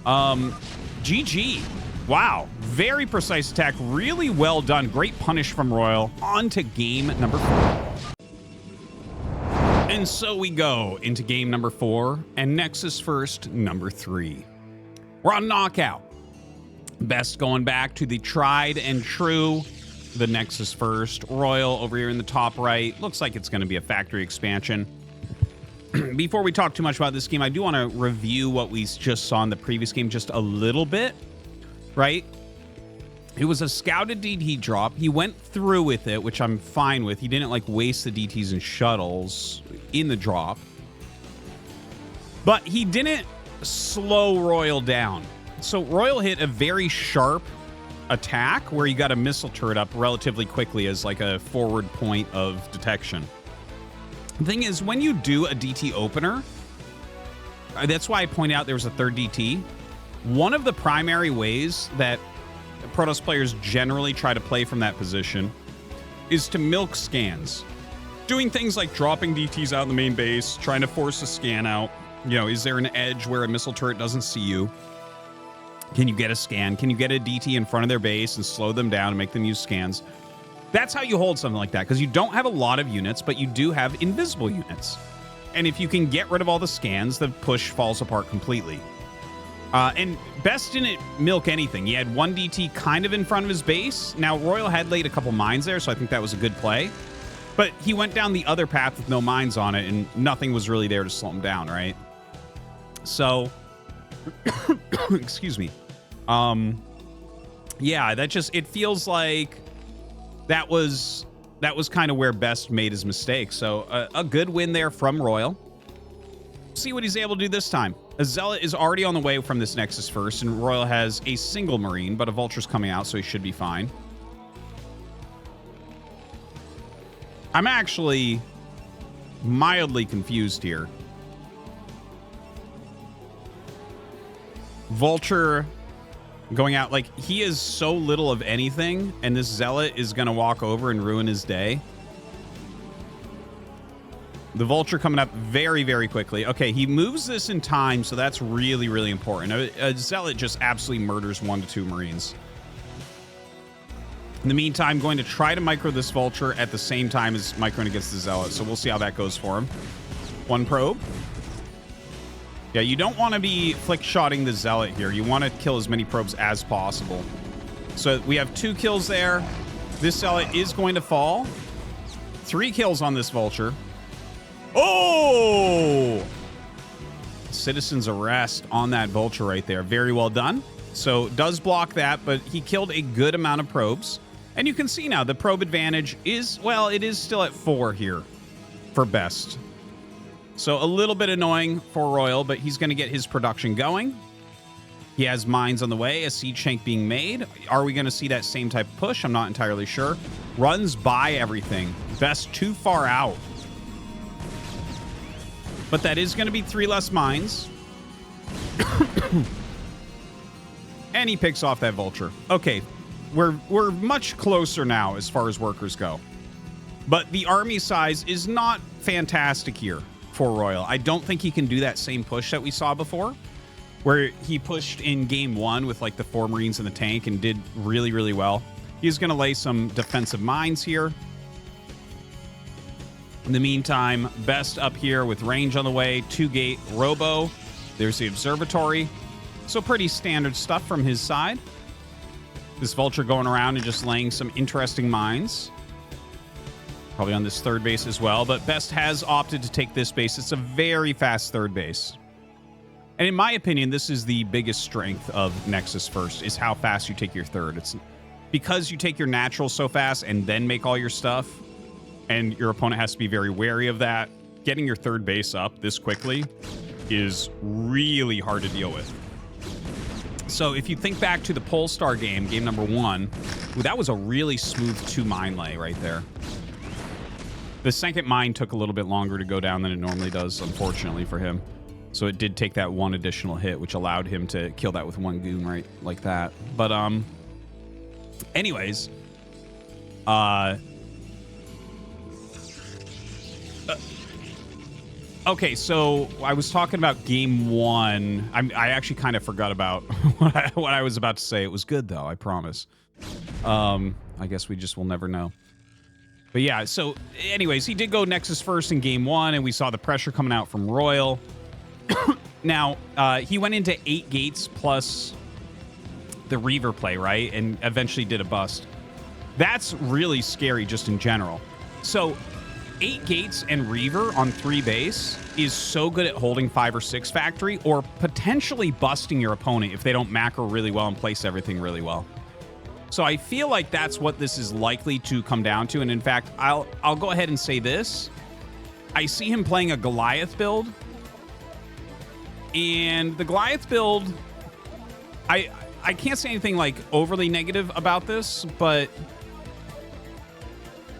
GG. Wow. Very precise attack. Really well done. Great punish from Royal. On to game number 4. And so we go into game number 4 and Nexus first, number 3. We're on knockout. Best going back to the tried and true, the Nexus first. Royal over here in the top right. Looks like it's going to be a factory expansion. Before we talk too much about this game, I do want to review what we just saw in the previous game just a little bit, right? It was a scouted DT drop. He went through with it, which I'm fine with. He didn't, like, waste the DTs and shuttles in the drop. But he didn't slow Royal down. So Royal hit a very sharp attack where he got a missile turret up relatively quickly as like a forward point of detection. The thing is, when you do a DT opener, that's why I point out there was a third DT. One of the primary ways that Protoss players generally try to play from that position is to milk scans. Doing things like dropping DTs out in the main base, trying to force a scan out. You know, is there an edge where a missile turret doesn't see you? Can you get a scan? Can you get a DT in front of their base and slow them down and make them use scans? That's how you hold something like that, because you don't have a lot of units, but you do have invisible units. And if you can get rid of all the scans, the push falls apart completely. And Best didn't milk anything. He had one DT kind of in front of his base. Now, RoyaL had laid a couple mines there, so I think that was a good play. But he went down the other path with no mines on it, and nothing was really there to slow him down, right? So, excuse me. Yeah, that just, it feels like that was kind of where Best made his mistake. So, a good win there from RoyaL. See what he's able to do this time. A Zealot is already on the way from this Nexus first, and RoyaL has a single Marine, but a Vulture's coming out, so he should be fine. I'm actually mildly confused here. Vulture going out, like, he is so little of anything, and this Zealot is going to walk over and ruin his day. The Vulture coming up very, very quickly. Okay, he moves this in time, so that's really, really important. A Zealot just absolutely murders 1 to 2 Marines. In the meantime, going to try to micro this Vulture at the same time as microing against the Zealot, so we'll see how that goes for him. 1 probe. Yeah, you don't want to be flick-shotting the Zealot here. You want to kill as many probes as possible. So we have 2 kills there. This Zealot is going to fall. 3 kills on this Vulture. Oh! Citizen's arrest on that Vulture right there. Very well done. So does block that, but he killed a good amount of probes. And you can see now the probe advantage is, well, it is still at 4 here for Best. So a little bit annoying for RoyaL, but he's going to get his production going. He has mines on the way, a siege tank being made. Are we going to see that same type of push? I'm not entirely sure. Runs by everything. Best too far out. But that is going to be 3 less mines. And he picks off that Vulture. Okay, we're much closer now as far as workers go. But the army size is not fantastic here for RoyaL. I don't think he can do that same push that we saw before, where he pushed in game 1 with like the 4 Marines in the tank and did really, really well. He's going to lay some defensive mines here. In the meantime, Best up here with range on the way, 2-gate robo. There's the observatory. So pretty standard stuff from his side. This Vulture going around and just laying some interesting mines. Probably on this 3rd base as well, but Best has opted to take this base. It's a very fast 3rd base. And in my opinion, this is the biggest strength of Nexus First, is how fast you take your 3rd. It's because you take your natural so fast and then make all your stuff, and your opponent has to be very wary of that. Getting your 3rd base up this quickly is really hard to deal with. So if you think back to the Polestar game, game number 1, ooh, that was a really smooth 2 mine lay right there. The second mine took a little bit longer to go down than it normally does, unfortunately for him. So it did take that 1 additional hit, which allowed him to kill that with 1 goon right like that. But anyways, okay, so I was talking about game 1. I actually kind of forgot about what I was about to say. It was good, though, I promise. I guess we just will never know. But yeah, so anyways, he did go Nexus first in game 1, and we saw the pressure coming out from RoyaL. Now, he went into 8 gates plus the Reaver play, right? And eventually did a bust. That's really scary just in general. So 8 gates and Reaver on 3 base is so good at holding 5 or 6 factory, or potentially busting your opponent if they don't macro really well and place everything really well. So I feel like that's what this is likely to come down to. And in fact, I'll go ahead and say this. I see him playing a Goliath build. And the Goliath build, I can't say anything like overly negative about this, but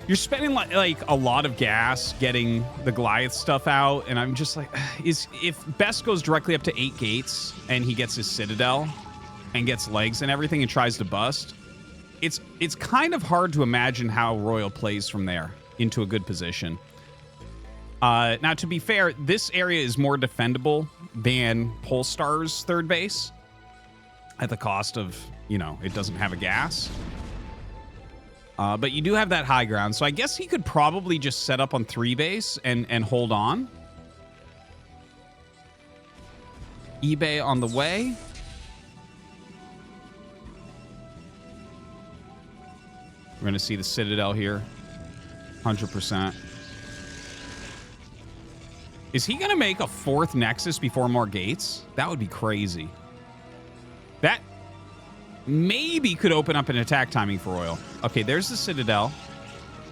You're spending like a lot of gas getting the Goliath stuff out, and I'm just like, if Best goes directly up to 8 gates and he gets his Citadel and gets legs and everything and tries to bust, it's kind of hard to imagine how RoyaL plays from there into a good position. Now, to be fair, this area is more defendable than Polestar's third base at the cost of, you know, it doesn't have a gas. But you do have that high ground, so I guess he could probably just set up on 3 base and hold on. eBay on the way. We're going to see the Citadel here. 100%. Is he going to make a 4th Nexus before more gates? That would be crazy. That maybe could open up an attack timing for RoyaL. Okay, there's the Citadel.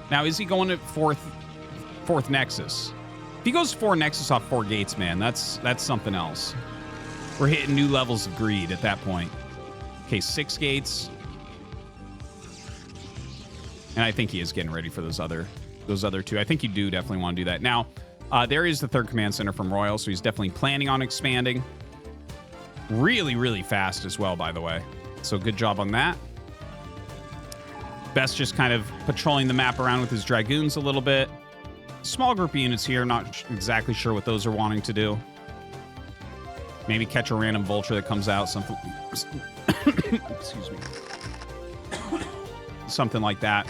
Now, is he going to 4th Nexus? If he goes 4 Nexus off 4 gates, man, that's something else. We're hitting new levels of greed at that point. Okay, 6 gates. And I think he is getting ready for those other 2. I think you do definitely want to do that. Now, there is the 3rd command center from RoyaL, so he's definitely planning on expanding. Really, really fast as well, by the way. So good job on that. Best just kind of patrolling the map around with his Dragoons a little bit. Small group of units here. Not exactly sure what those are wanting to do. Maybe catch a random vulture that comes out. Something. Excuse me. Something like that.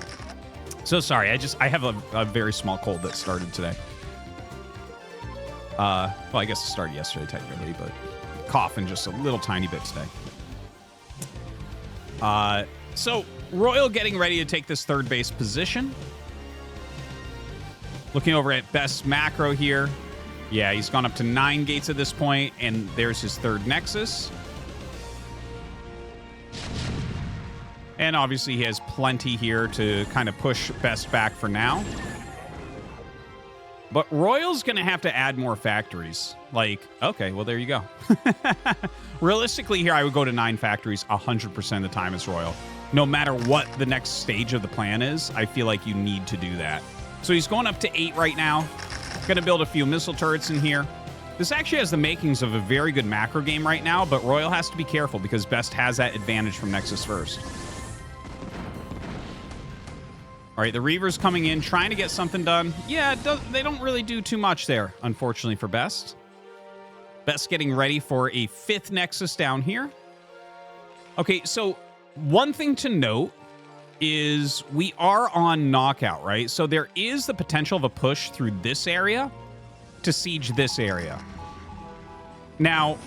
So sorry. I have a very small cold that started today. Well, I guess it started yesterday technically, but coughing just a little tiny bit today. So RoyaL getting ready to take this 3rd base position. Looking over at Best's macro here. Yeah, he's gone up to 9 gates at this point, and there's his 3rd Nexus. And obviously he has plenty here to kind of push Best back for now. But RoyaL's going to have to add more factories. Like, okay, well, there you go. Realistically here, I would go to 9 factories 100% of the time as RoyaL. No matter what the next stage of the plan is, I feel like you need to do that. So he's going up to 8 right now. Going to build a few missile turrets in here. This actually has the makings of a very good macro game right now, but RoyaL has to be careful because Best has that advantage from Nexus first. All right, the Reaver's coming in, trying to get something done. Yeah, they don't really do too much there, unfortunately, for Best. Best getting ready for a 5th Nexus down here. Okay, so one thing to note is we are on knockout, right? So there is the potential of a push through this area to siege this area. Now,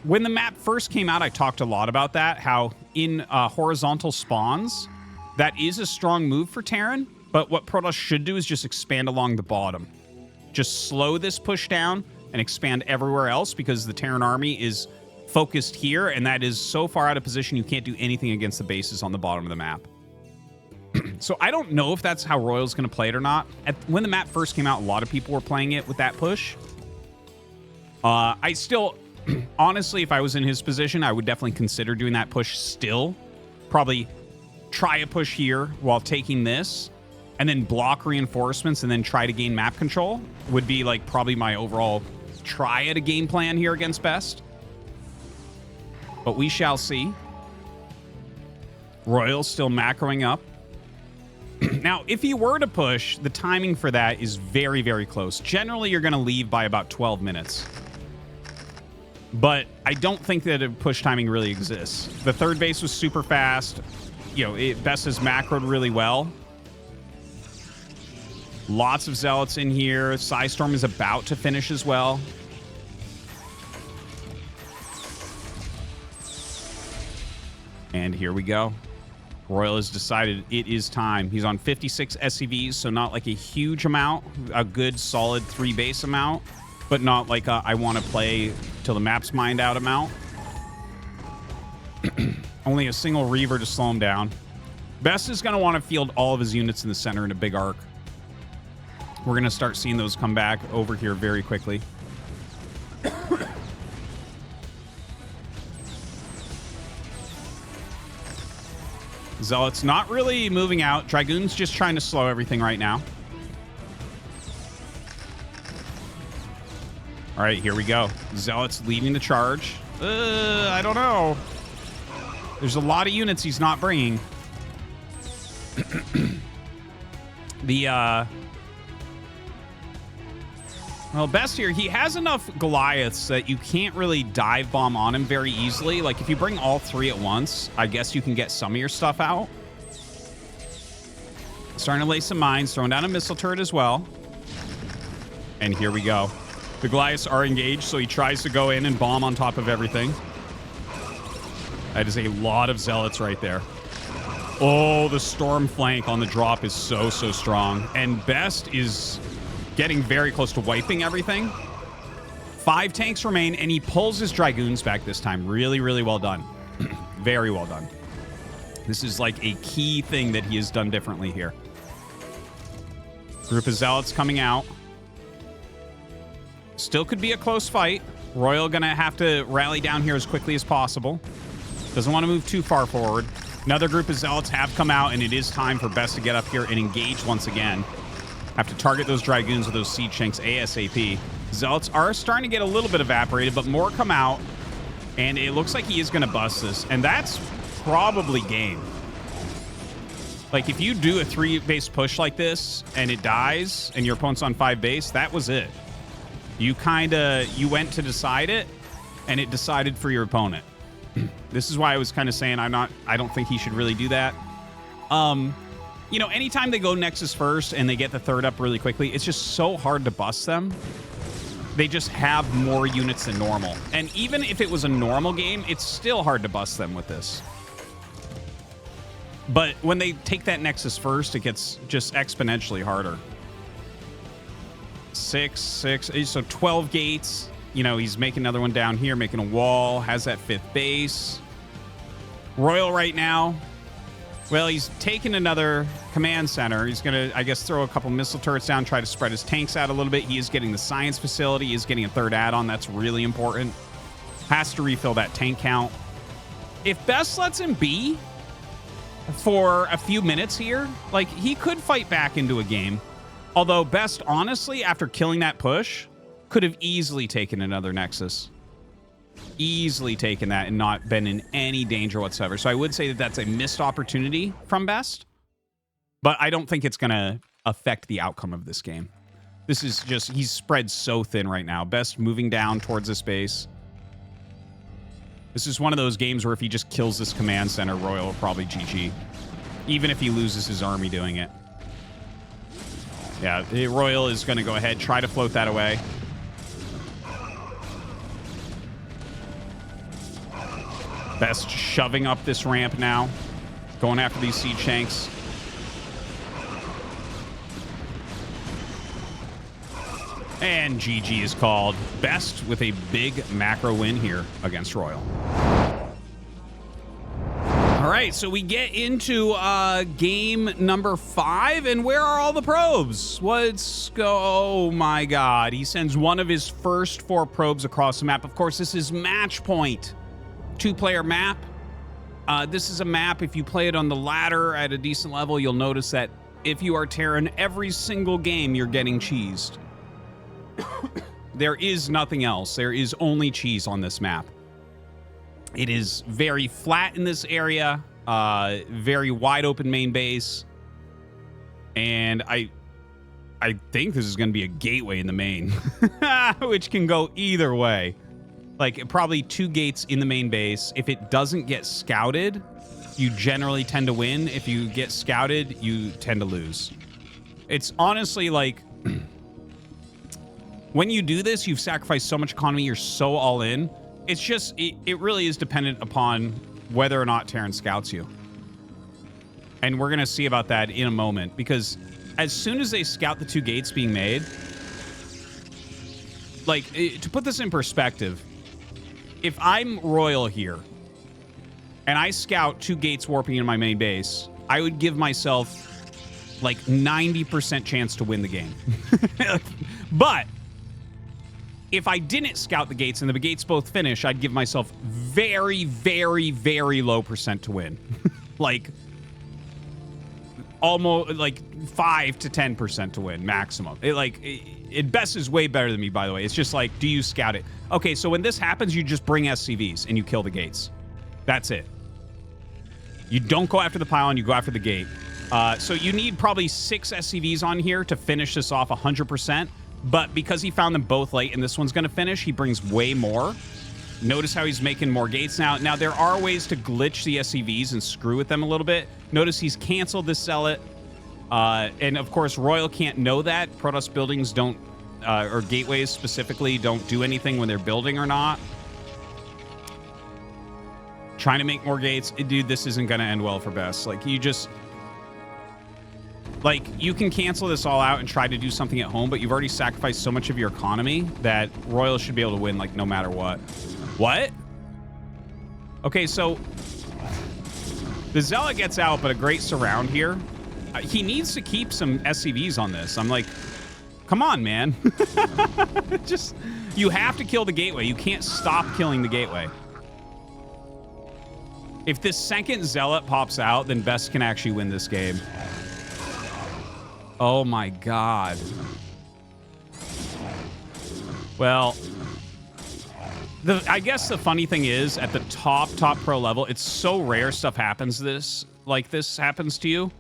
when the map first came out, I talked a lot about that, how in horizontal spawns, that is a strong move for Terran, but what Protoss should do is just expand along the bottom. Just slow this push down and expand everywhere else because the Terran army is focused here, and that is so far out of position you can't do anything against the bases on the bottom of the map. So I don't know if that's how RoyaL's going to play it or not. When the map first came out, a lot of people were playing it with that push. I still, honestly, if I was in his position, I would definitely consider doing that push still. Probably try a push here while taking this, and then block reinforcements, and then try to gain map control would be like probably my overall try at a game plan here against Best. But we shall see. RoyaL still macroing up. Now, if he were to push, the timing for that is very, very close. Generally, you're going to leave by about 12 minutes. But I don't think that a push timing really exists. The 3rd base was super fast. You know, Best has macroed really well. Lots of Zealots in here. Psystorm is about to finish as well. And here we go. RoyaL has decided it is time. He's on 56 SCVs, so not like a huge amount. A good, solid 3 base amount, but not like a I want to play till the map's mined out amount. Only a single Reaver to slow him down. Best is going to want to field all of his units in the center in a big arc. We're going to start seeing those come back over here very quickly. Zealot's not really moving out. Dragoon's just trying to slow everything right now. All right, here we go. Zealot's leading the charge. I don't know. There's a lot of units he's not bringing. Well, Best here, he has enough Goliaths that you can't really dive bomb on him very easily. Like, if you bring all 3 at once, I guess you can get some of your stuff out. Starting to lay some mines, throwing down a missile turret as well. And here we go. The Goliaths are engaged, so he tries to go in and bomb on top of everything. That is a lot of Zealots right there. Oh, the storm flank on the drop is so strong. And Best is getting very close to wiping everything. 5 tanks remain, and he pulls his Dragoons back this time. Really, really well done. Very well done. This is like a key thing that he has done differently here. Group of Zealots coming out. Still could be a close fight. RoyaL gonna have to rally down here as quickly as possible. Doesn't want to move too far forward. Another group of Zealots have come out, and it is time for Best to get up here and engage once again. Have to target those Dragoons with those Siege Shanks ASAP. Zealots are starting to get a little bit evaporated, but more come out, and it looks like he is going to bust this, and that's probably game. Like, if you do a 3-base push like this, and it dies, and your opponent's on 5 base, that was it. You went to decide it, and it decided for your opponent. This is why I was kind of saying I don't think he should really do that. You know, anytime they go Nexus first and they get the 3rd up really quickly, it's just so hard to bust them. They just have more units than normal. And even if it was a normal game, it's still hard to bust them with this. But when they take that Nexus first, it gets just exponentially harder. 6, so 12 gates. You know, he's making another one down here, making a wall, has that 5th base. RoyaL right now, well, he's taking another command center. He's going to, I guess, throw a couple missile turrets down, try to spread his tanks out a little bit. He is getting the science facility. He is getting a 3rd add-on. That's really important. Has to refill that tank count. If Best lets him be for a few minutes here, like, he could fight back into a game. Although Best, honestly, after killing that push, could have easily taken another Nexus. Easily taken that and not been in any danger whatsoever. So I would say that that's a missed opportunity from Best. But I don't think it's going to affect the outcome of this game. This is just, he's spread so thin right now. Best moving down towards this base. This is one of those games where if he just kills this command center, RoyaL will probably GG. Even if he loses his army doing it. Yeah, RoyaL is going to go ahead, try to float that away. Best shoving up this ramp now. Going after these Siege Shanks. And GG is called. Best with a big macro win here against RoyaL. All right, so we get into game number 5, and where are all the probes? Let's go. Oh my God, he sends one of his first 4 probes across the map. Of course, this is match point. 2-player map. This is a map, if you play it on the ladder at a decent level, you'll notice that if you are Terran, every single game you're getting cheesed. There is nothing else. There is only cheese on this map. It is very flat in this area, very wide open main base, and I think this is going to be a gateway in the main, which can go either way. Like, probably 2 gates in the main base. If it doesn't get scouted, you generally tend to win. If you get scouted, you tend to lose. It's honestly like, when you do this, you've sacrificed so much economy, you're so all in. It's just, it really is dependent upon whether or not Terran scouts you. And we're going to see about that in a moment, because as soon as they scout the 2 gates being made, like, to put this in perspective, if I'm RoyaL here and I scout 2 gates warping into my main base, I would give myself like 90% chance to win the game. But if I didn't scout the gates and the gates both finish, I'd give myself very, very, very low percent to win. Like almost like 5 to 10% to win maximum. Best is way better than me, by the way. It's just like, do you scout it? Okay, so when this happens, you just bring SCVs and you kill the gates. That's it. You don't go after the pylon, you go after the gate. So you need probably 6 SCVs on here to finish this off 100%. But because he found them both late and this one's going to finish, he brings way more. Notice how he's making more gates now. Now, there are ways to glitch the SCVs and screw with them a little bit. Notice he's canceled this Zealot. And, of course, Royal can't know that. Protoss buildings don't, or gateways specifically, don't do anything when they're building or not. Trying to make more gates. Dude, this isn't going to end well for Best. Like, you just... Like, you can cancel this all out and try to do something at home, but you've already sacrificed so much of your economy that Royal should be able to win, like, no matter what. What? Okay, so the Zealot gets out, but a great surround here. He needs to keep some SCVs on this. I'm like, come on, man. Just, you have to kill the gateway. You can't stop killing the gateway. If this second Zealot pops out, then Best can actually win this game. Oh my God. Well, I guess the funny thing is, at the top pro level, it's so rare stuff happens like this happens to you.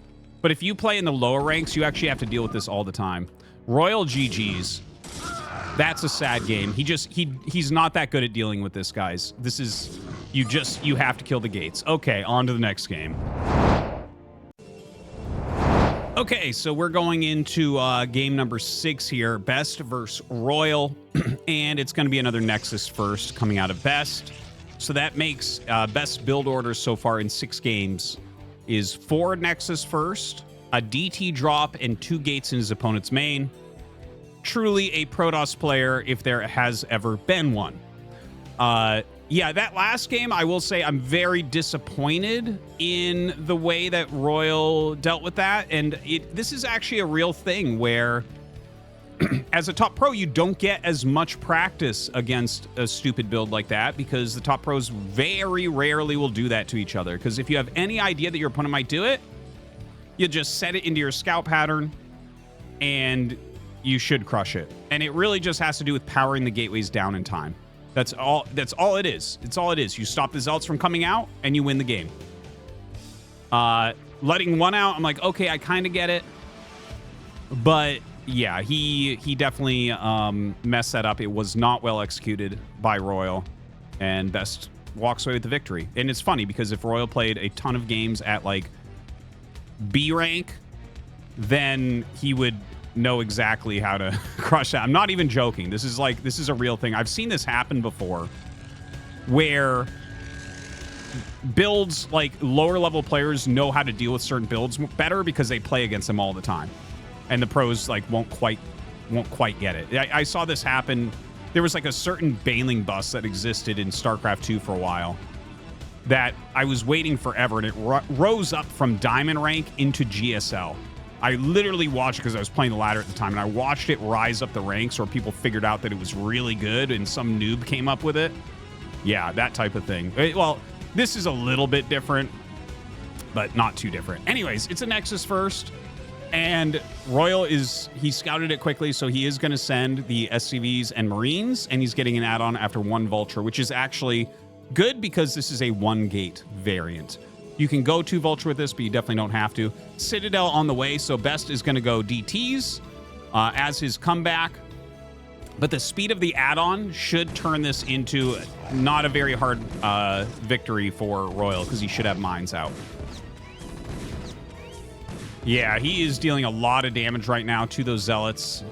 But if you play in the lower ranks, you actually have to deal with this all the time. Royal GG's. That's a sad game. He's not that good at dealing with this, guys. This is, you have to kill the gates. Okay, on to the next game. Okay, so we're going into game number 6 here. Best versus Royal. And it's going to be another Nexus first coming out of Best. So that makes Best build orders so far in 6 games is 4 Nexus first, a DT drop, and 2 gates in his opponent's main. Truly a Protoss player if there has ever been one. Yeah, that last game, I will say I'm very disappointed in the way that Royal dealt with that. And this is actually a real thing where as a top pro, you don't get as much practice against a stupid build like that because the top pros very rarely will do that to each other. Because if you have any idea that your opponent might do it, you just set it into your scout pattern and you should crush it. And it really just has to do with powering the gateways down in time. That's all it is. It's all it is. You stop the Zealots from coming out and you win the game. Letting one out, I'm like, okay, I kind of get it. But yeah, he definitely messed that up. It was not well executed by Royal, and Best walks away with the victory. And it's funny because if Royal played a ton of games at like B rank, then he would know exactly how to crush that. I'm not even joking. This is a real thing. I've seen this happen before where builds, like lower level players know how to deal with certain builds better because they play against them all the time. And the pros like won't quite get it. I saw this happen. There was like a certain bailing bus that existed in StarCraft 2 for a while that I was waiting forever, and it rose up from diamond rank into GSL. I literally watched it because I was playing the ladder at the time, and I watched it rise up the ranks where people figured out that it was really good and some noob came up with it. Yeah, that type of thing. Well, this is a little bit different, but not too different. Anyways, it's a Nexus first, and Royal he scouted it quickly, so he is going to send the SCVs and Marines, and he's getting an add-on after 1 Vulture, which is actually good because this is a 1-gate variant. You can go 2 Vulture with this, but you definitely don't have to. Citadel on the way, so Best is going to go DTs as his comeback. But the speed of the add-on should turn this into not a very hard victory for Royal because he should have mines out. Yeah, he is dealing a lot of damage right now to those Zealots.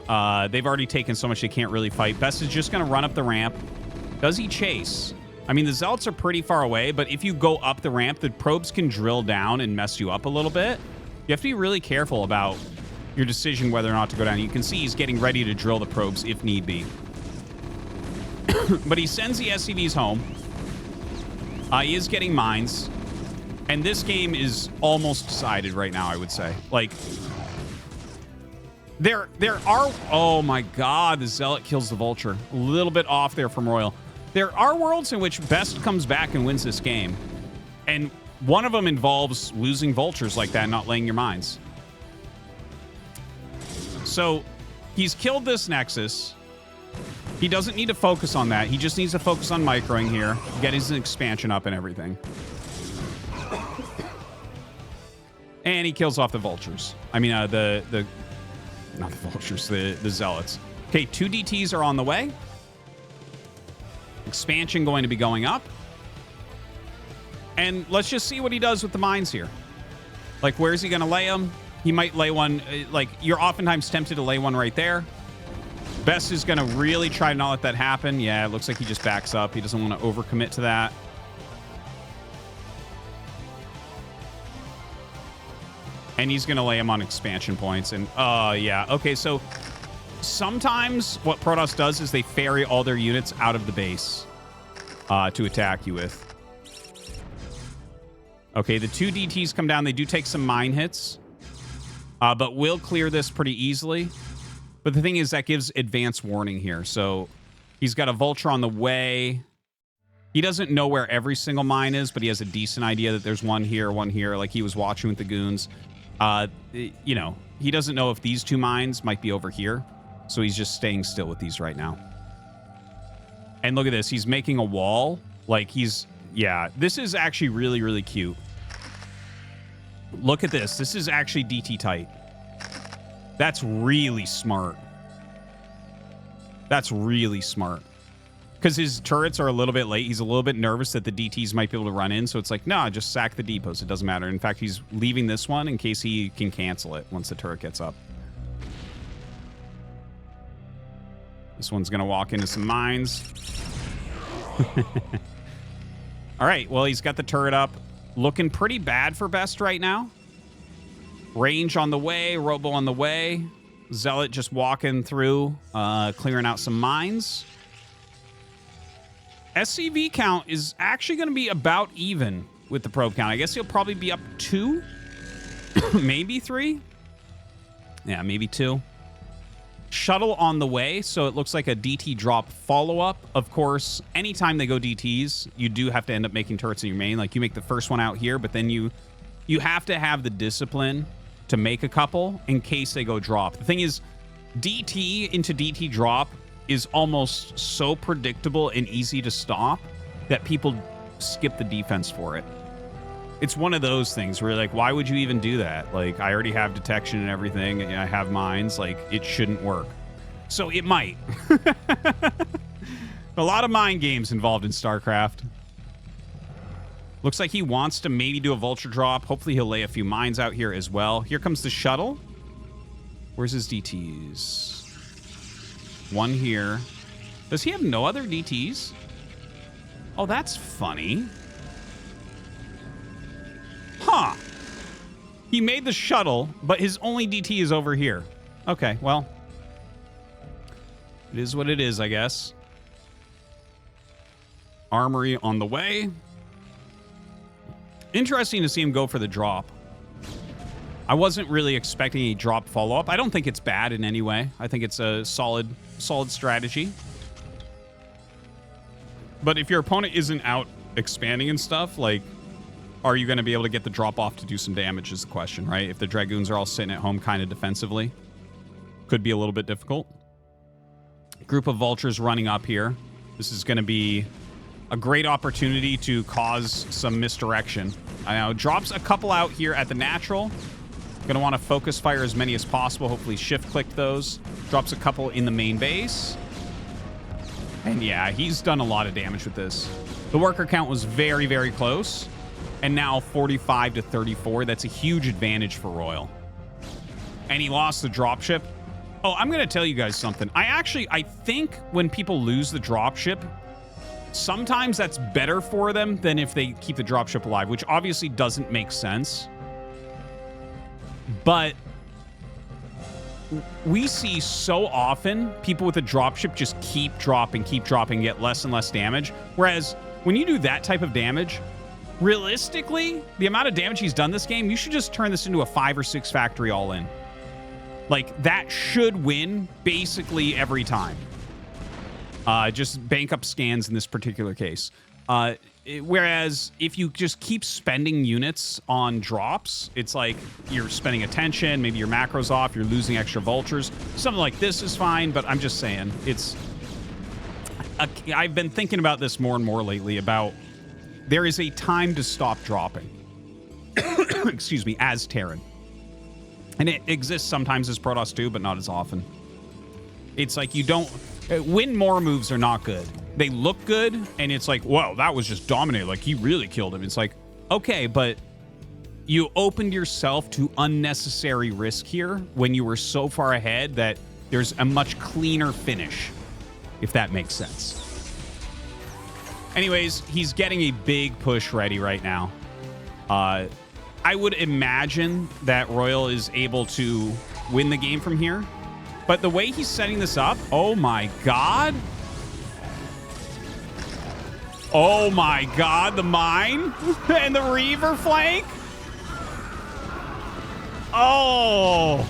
They've already taken so much they can't really fight. Best is just going to run up the ramp. Does he chase? I mean, the Zealots are pretty far away, but if you go up the ramp, the probes can drill down and mess you up a little bit. You have to be really careful about your decision whether or not to go down. You can see he's getting ready to drill the probes if need be. But he sends the SCVs home. He is getting mines. And this game is almost decided right now, I would say. Like, there are... Oh, my God. The Zealot kills the Vulture. A little bit off there from Royal. There are worlds in which Best comes back and wins this game. And one of them involves losing Vultures like that and not laying your mines. So he's killed this Nexus. He doesn't need to focus on that. He just needs to focus on microing here, get his expansion up and everything. And he kills off the vultures. I mean, not the vultures, the zealots. Okay, 2 DTs are on the way. Expansion going to be going up. And let's just see what he does with the mines here. Like, where's he going to lay them? He might lay one, like, you're oftentimes tempted to lay one right there. Best is going to really try to not let that happen. Yeah, it looks like he just backs up. He doesn't want to overcommit to that. And he's going to lay him on expansion points. And, yeah. Okay, so sometimes what Protoss does is they ferry all their units out of the base to attack you with. Okay, the 2 DTs come down. They do take some mine hits. But we'll clear this pretty easily. But the thing is, that gives advance warning here. So he's got a vulture on the way. He doesn't know where every single mine is, but he has a decent idea that there's one here, like he was watching with the goons. You know, he doesn't know if these 2 mines might be over here. So he's just staying still with these right now. And look at this. He's making a wall. Like he's... Yeah, this is actually really, really cute. Look at this. This is actually DT tight. That's really smart. That's really smart. Because his turrets are a little bit late. He's a little bit nervous that the DTs might be able to run in. So it's like, no, just sack the depots. It doesn't matter. In fact, he's leaving this one in case he can cancel it once the turret gets up. This one's going to walk into some mines. All right, well, he's got the turret up. Looking pretty bad for Best right now. Range on the way, Robo on the way. Zealot just walking through, clearing out some mines. SCV count is actually going to be about even with the probe count. I guess he'll probably be up 2, maybe 3. Yeah, maybe 2. Shuttle on the way, so it looks like a DT drop follow-up. Of course, anytime they go DTs, you do have to end up making turrets in your main. Like, you make the first one out here, but then you have to have the discipline to make a couple in case they go drop. The thing is, DT into DT drop is almost so predictable and easy to stop that people skip the defense for it. It's one of those things where you're like, why would you even do that? Like, I already have detection and everything, and I have mines. Like, it shouldn't work. So it might. A lot of mind games involved in StarCraft. Looks like he wants to maybe do a vulture drop. Hopefully he'll lay a few mines out here as well. Here comes the shuttle. Where's his DTs? One here. Does he have no other DTs? Oh, that's funny. Huh. He made the shuttle, but his only DT is over here. Okay, well. It is what it is, I guess. Armory on the way. Interesting to see him go for the drop. I wasn't really expecting a drop follow-up. I don't think it's bad in any way. I think it's a solid strategy. But if your opponent isn't out expanding and stuff, like, are you going to be able to get the drop off to do some damage is the question, right? If the Dragoons are all sitting at home kind of defensively, could be a little bit difficult. Group of vultures running up here. This is going to be a great opportunity to cause some misdirection. I know, drops a couple out here at the natural. Going to want to focus fire as many as possible. Hopefully shift-click those. Drops a couple in the main base. And yeah, he's done a lot of damage with this. The worker count was very, very close. And now 45 to 34. That's a huge advantage for RoyaL. And he lost the dropship. Oh, I'm going to tell you guys something. I think when people lose the dropship, sometimes that's better for them than if they keep the dropship alive, which obviously doesn't make sense. But we see so often people with a dropship just keep dropping, get less and less damage. Whereas when you do that type of damage, realistically, the amount of damage he's done this game, you should just turn this into a 5 or 6 factory all-in. Like, that should win basically every time. Just bank up scans in this particular case. Whereas if you just keep spending units on drops, it's like you're spending attention, maybe your macro's off, you're losing extra vultures. Something like this is fine, but I'm just saying, I've been thinking about this more and more lately about there is a time to stop dropping. Excuse me, as Terran. And it exists sometimes as Protoss too, but not as often. It's like you don't... Win more moves are not good. They look good, and it's like, whoa, that was just dominated. Like, he really killed him. It's like, okay, but you opened yourself to unnecessary risk here when you were so far ahead that there's a much cleaner finish, if that makes sense. Anyways, he's getting a big push ready right now. I would imagine that RoyaL is able to win the game from here. But the way he's setting this up, oh my god. Oh my god, the mine and the Reaver flank. Oh.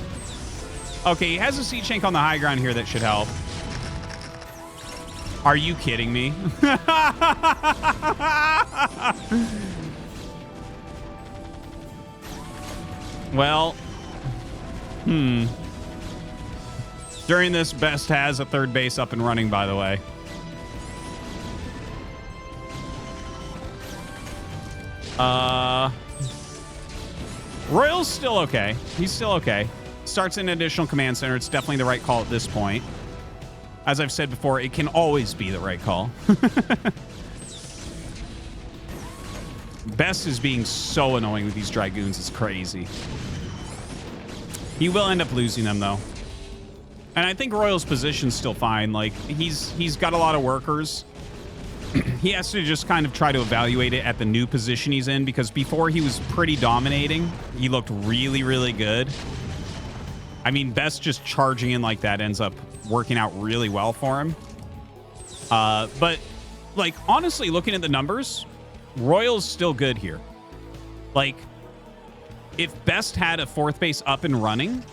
Okay, he has a siege tank on the high ground here that should help. Are you kidding me? Well, during this, Best has a third base up and running, by the way. RoyaL's still okay. He's still okay. Starts an additional command center. It's definitely the right call at this point. As I've said before, it can always be the right call. Best is being so annoying with these Dragoons. It's crazy. He will end up losing them, though. And I think RoyaL's position's still fine. Like, he's got a lot of workers. He has to just kind of try to evaluate it at the new position he's in, because before he was pretty dominating. He looked really, really good. I mean, Best just charging in like that ends up working out really well for him. But, like, honestly, looking at the numbers, RoyaL's still good here. Like, if Best had a fourth base up and running,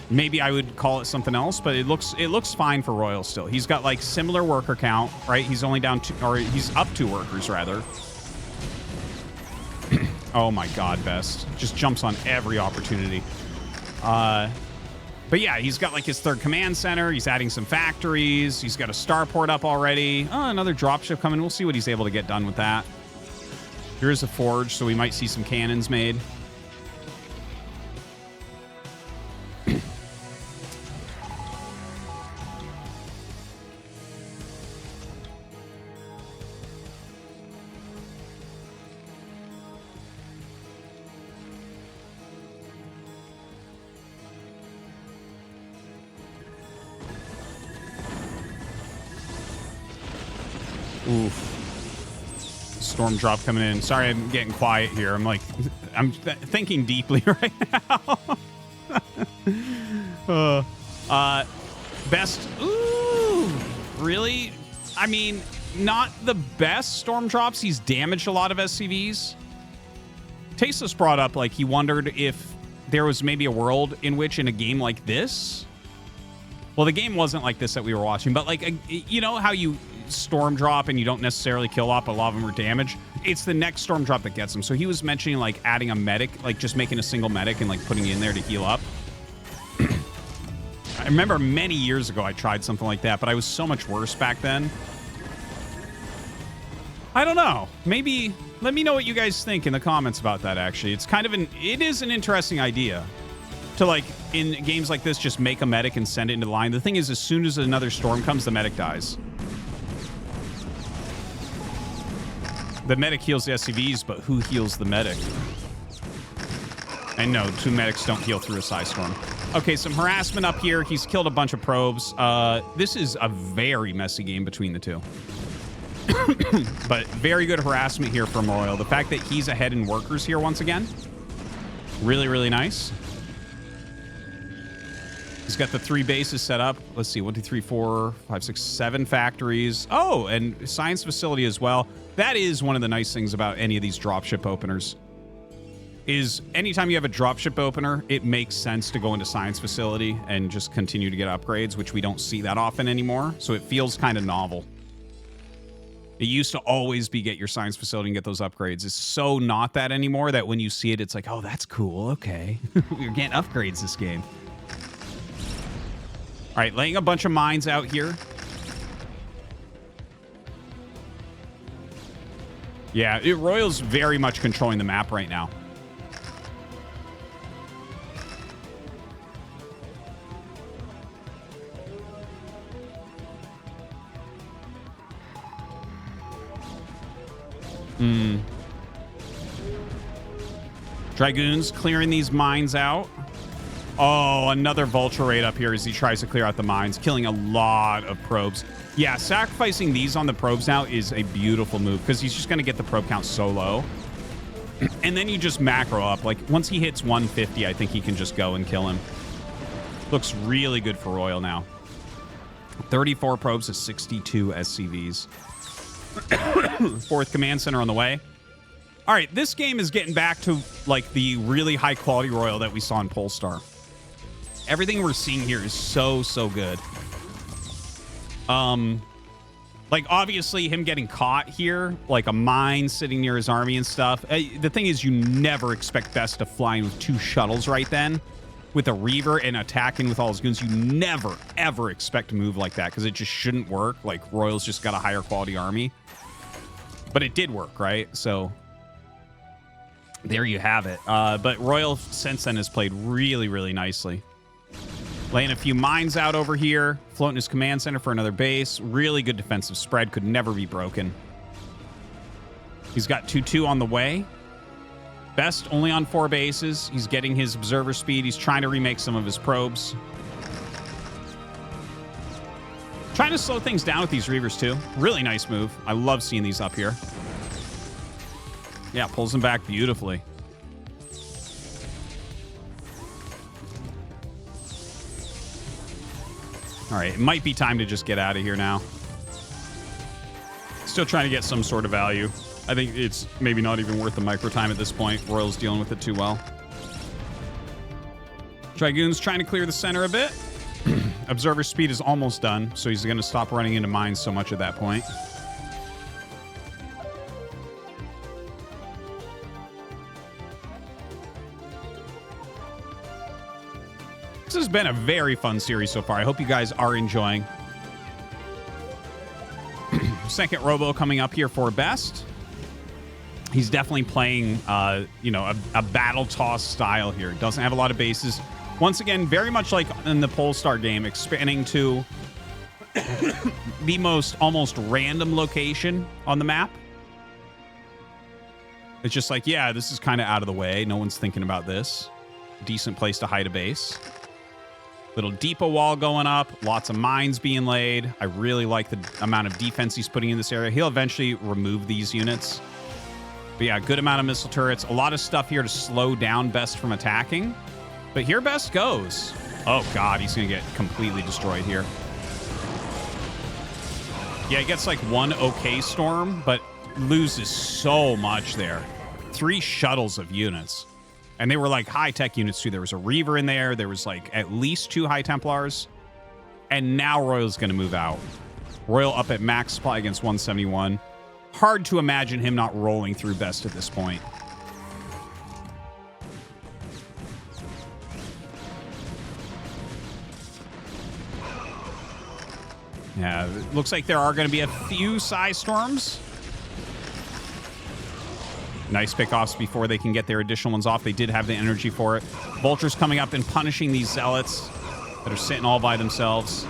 maybe I would call it something else, but it looks fine for RoyaL still. He's got like similar worker count, right? He's only down two, or he's up 2 workers rather. Oh my god, Best just jumps on every opportunity. But yeah, he's got like his third command center. He's adding some factories. He's got a starport up already. Oh, another dropship coming. We'll see what he's able to get done with that. Here's a forge, so we might see some cannons made. Oof. Storm drop coming in. Sorry, I'm getting quiet here. I'm like, I'm thinking deeply right now. Best. Ooh, really? I mean, not the best storm drops. He's damaged a lot of SCVs. Tasteless brought up, like, he wondered if there was maybe a world in which in a game like this, well, the game wasn't like this that we were watching, but like, you know how you storm drop and you don't necessarily kill off, but a lot of them are damaged? It's the next storm drop that gets them. So he was mentioning like adding a medic, like just making a single medic and like putting it in there to heal up. I remember many years ago I tried something like that, but I was so much worse back then. I don't know. Maybe let me know what you guys think in the comments about that. Actually, it's kind of it is an interesting idea to, like, in games like this, just make a medic and send it into the line. The thing is, as soon as another storm comes, the medic dies. The medic heals the SCVs, but who heals the medic? And no, 2 medics don't heal through a psi storm. Okay, some harassment up here. He's killed a bunch of probes. This is a very messy game between the two. But very good harassment here from RoyaL. The fact that he's ahead in workers here once again. Really, really nice. He's got the 3 bases set up. Let's see, 1, 2, 3, 4, 5, 6, 7 factories. Oh, and science facility as well. That is one of the nice things about any of these dropship openers. Is anytime you have a dropship opener, it makes sense to go into science facility and just continue to get upgrades, which we don't see that often anymore. So it feels kind of novel. It used to always be get your science facility and get those upgrades. It's so not that anymore that when you see it, it's like, oh, that's cool. Okay. We're getting upgrades this game. All right, laying a bunch of mines out here. Yeah, RoyaL's very much controlling the map right now. Dragoons clearing these mines out. Oh, another vulture raid up here as he tries to clear out the mines, killing a lot of probes. Yeah, sacrificing these on the probes now is a beautiful move because he's just going to get the probe count so low. And then you just macro up. Like, once he hits 150, I think he can just go and kill him. Looks really good for RoyaL now. 34 probes to 62 SCVs. Fourth command center on the way. All right, this game is getting back to, like, the really high-quality RoyaL that we saw in Polestar. Everything we're seeing here is so, so good. Like, obviously, him getting caught here, like a mine sitting near his army and stuff. The thing is, you never expect Best to fly in with 2 shuttles right then with a Reaver and attacking with all his goons. You never, ever expect a move like that because it just shouldn't work. Like, RoyaL's just got a higher quality army. But it did work, right? So there you have it. But RoyaL since then has played really, really nicely. Laying a few mines out over here. Floating his command center for another base. Really good defensive spread. Could never be broken. He's got 2-2 on the way. Best only on 4 bases. He's getting his observer speed. He's trying to remake some of his probes. Trying to slow things down with these Reavers, too. Really nice move. I love seeing these up here. Yeah, pulls them back beautifully. All right, it might be time to just get out of here now. Still trying to get some sort of value. I think it's maybe not even worth the micro time at this point. RoyaL's dealing with it too well. Dragoon's trying to clear the center a bit. Observer speed is almost done, so he's going to stop running into mines so much at that point. This has been a very fun series so far. I hope you guys are enjoying. Second Robo coming up here for Best. He's definitely playing, you know, a battle toss style here. Doesn't have a lot of bases. Once again, very much like in the Polestar game, expanding to the most almost random location on the map. It's just like, yeah, this is kind of out of the way. No one's thinking about this. Decent place to hide a base. Little depot wall going up. Lots of mines being laid. I really like the amount of defense he's putting in this area. He'll eventually remove these units. But yeah, good amount of missile turrets. A lot of stuff here to slow down Best from attacking. But here Best goes. Oh, God, he's going to get completely destroyed here. Yeah, he gets like 1 okay storm, but loses so much there. 3 shuttles of units. And they were like high-tech units, too. There was a Reaver in there. There was like at least 2 High Templars. And now RoyaL's going to move out. RoyaL up at max supply against 171. Hard to imagine him not rolling through Best at this point. Yeah, it looks like there are going to be a few Size Storms. Nice pickoffs before they can get their additional ones off. They did have the energy for it. Vultures coming up and punishing these Zealots that are sitting all by themselves.